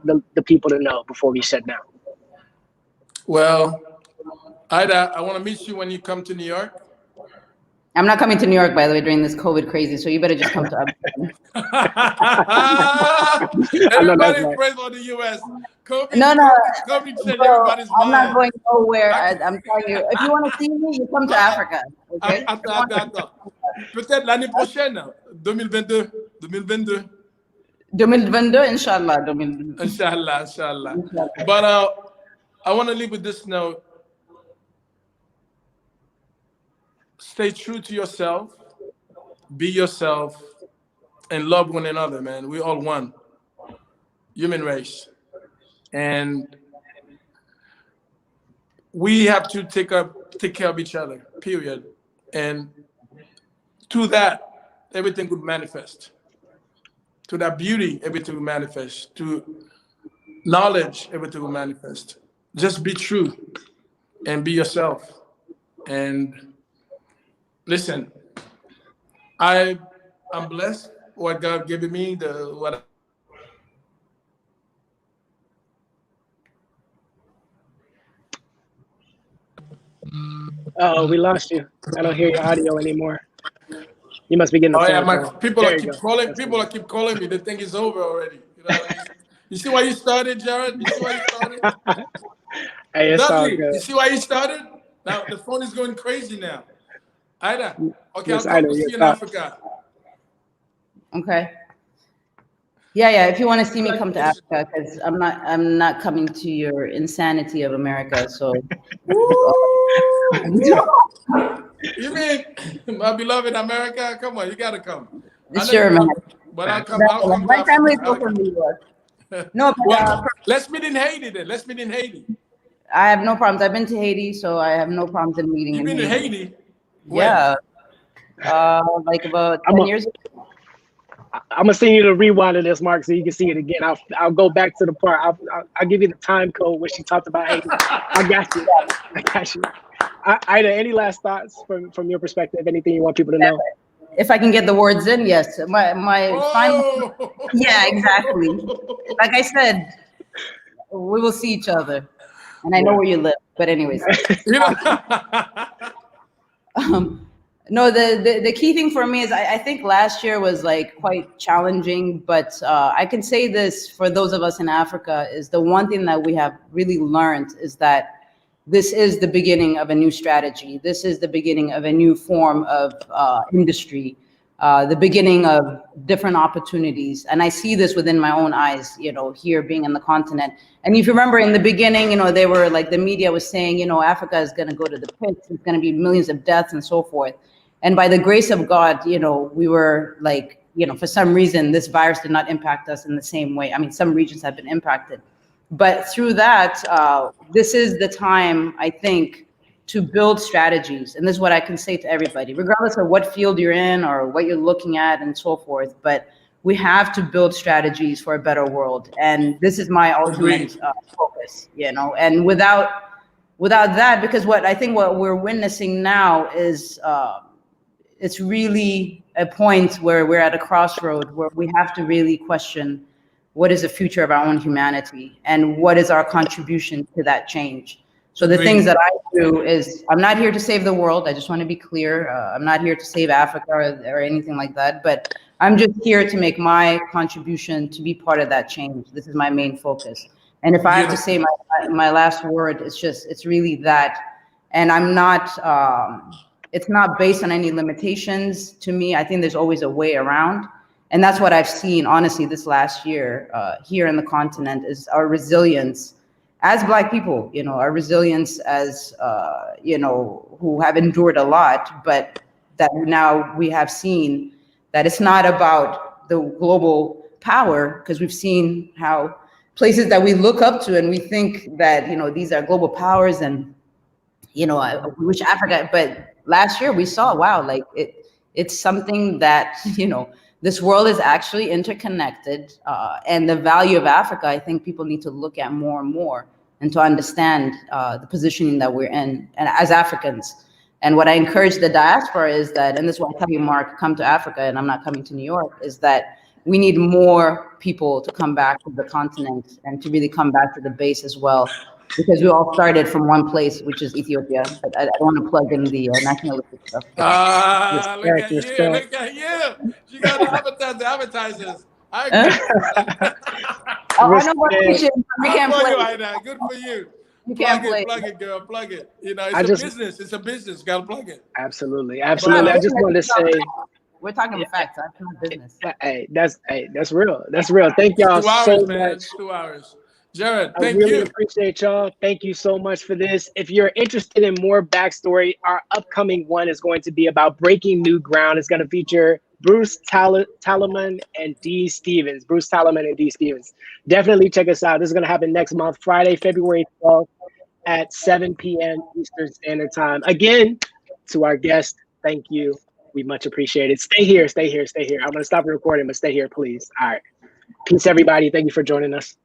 the people to know before we shut down? Well, Aïda, I want to meet you when you come to New York. I'm not coming to New York, by the way, during this COVID crazy, so you better just come to Amsterdam. Everybody prays for the U.S. COVID, No, COVID changed bro, everybody's I'm mind. not going nowhere. I'm telling you, if you want to see me, you come to Africa. Okay? Attends. Peut-être l'année prochaine, 2022. 2022, Inshallah. 2022. Inshallah. But I want to leave with this note. Stay true to yourself, be yourself, and love one another, man. We all one. Human race. And we have to take care of each other, period. And to that, everything would manifest. To that beauty, everything will manifest. To knowledge, everything will manifest. Just be true and be yourself. And listen, I'm blessed what God gave me, what Oh, we lost you. I don't hear your audio anymore. You must be getting a phone call. People keep calling me. They think it's over already. You know what I mean? You see why you started, Jared? You see why you started? Hey, it's all Dudley, good. you see why you started? Now the phone is going crazy now. Aïda, okay, Yes, I'll come Aïda, to see yes, you in Africa. Okay. Yeah. If you want to see me, come to Africa, because I'm not coming to your insanity of America. So. You mean my beloved America? Come on, you gotta come. Sure, man. But I'll come to My family is Africa. also from New York. No, but, well, let's meet in Haiti then. Let's meet in Haiti. I have no problems. I've been to Haiti, so I have no problems in meeting. You've been to Haiti? Yeah. Like about 10 years ago. I'm gonna send you the rewind of this, Mark, so you can see it again. I'll go back to the part. I'll give you the time code where she talked about Haiti. I got you. Aïda, any last thoughts from your perspective? Anything you want people to know? If I can get the words in, yes. My final. Yeah, exactly. Like I said, we will see each other, and I know where you live. But anyways. No, the key thing for me is I think last year was like quite challenging, but I can say this for those of us in Africa is the one thing that we have really learned is that this is the beginning of a new strategy. This is the beginning of a new form of industry, the beginning of different opportunities. And I see this within my own eyes, you know, here being in the continent. And if you remember in the beginning, you know, they were like, the media was saying, you know, Africa is going to go to the pits. It's going to be millions of deaths and so forth. And by the grace of God, you know, we were like, you know, for some reason, this virus did not impact us in the same way. I mean, some regions have been impacted. But through that, this is the time, I think, to build strategies. And this is what I can say to everybody, regardless of what field you're in or what you're looking at and so forth. But we have to build strategies for a better world. And this is my ultimate focus, you know, and without that, because what I think what we're witnessing now is it's really a point where we're at a crossroad where we have to really question what is the future of our own humanity and what is our contribution to that change. So the things that I do is I'm not here to save the world. I just want to be clear. I'm not here to save Africa or anything like that. But I'm just here to make my contribution to be part of that change. This is my main focus. And if I have to say my last word, it's really that. And I'm not, it's not based on any limitations to me. I think there's always a way around. And that's what I've seen, honestly, this last year here in the continent, is our resilience as Black people, you know, our resilience as, you know, who have endured a lot, but that now we have seen that it's not about the global power, because we've seen how places that we look up to and we think that, you know, these are global powers and, you know, we wish Africa, but last year we saw, wow, like it's something that, you know, this world is actually interconnected, and the value of Africa, I think people need to look at more and more, and to understand the positioning that we're in, and as Africans. And what I encourage the diaspora is that, and this is why I tell you, Mark, come to Africa, and I'm not coming to New York, is that we need more people to come back to the continent and to really come back to the base as well, because we all started from one place, which is Ethiopia. But I don't want to plug in the nationalistic stuff. Look at you, look at you. You got to advertise the advertisers. I agree. I know what we can't play. Aïda. Good for you. Plug it, girl, plug it. You know, it's a business. Got to plug it. Absolutely. I just wanted to say, we're talking facts. That's not business. That's real. That's real. Thank y'all so much. 2 hours. Jared, I really appreciate y'all. Thank you so much for this. If you're interested in more backstory, our upcoming one is going to be about breaking new ground. It's going to feature Bruce Talaman and Dee Stevens. Bruce Talaman and Dee Stevens. Definitely check us out. This is going to happen next month, Friday, February 12th at 7 p.m. Eastern Standard Time. Again, to our guest, thank you. We much appreciate it. Stay here, stay here, stay here. I'm going to stop recording, but stay here, please. All right. Peace, everybody. Thank you for joining us.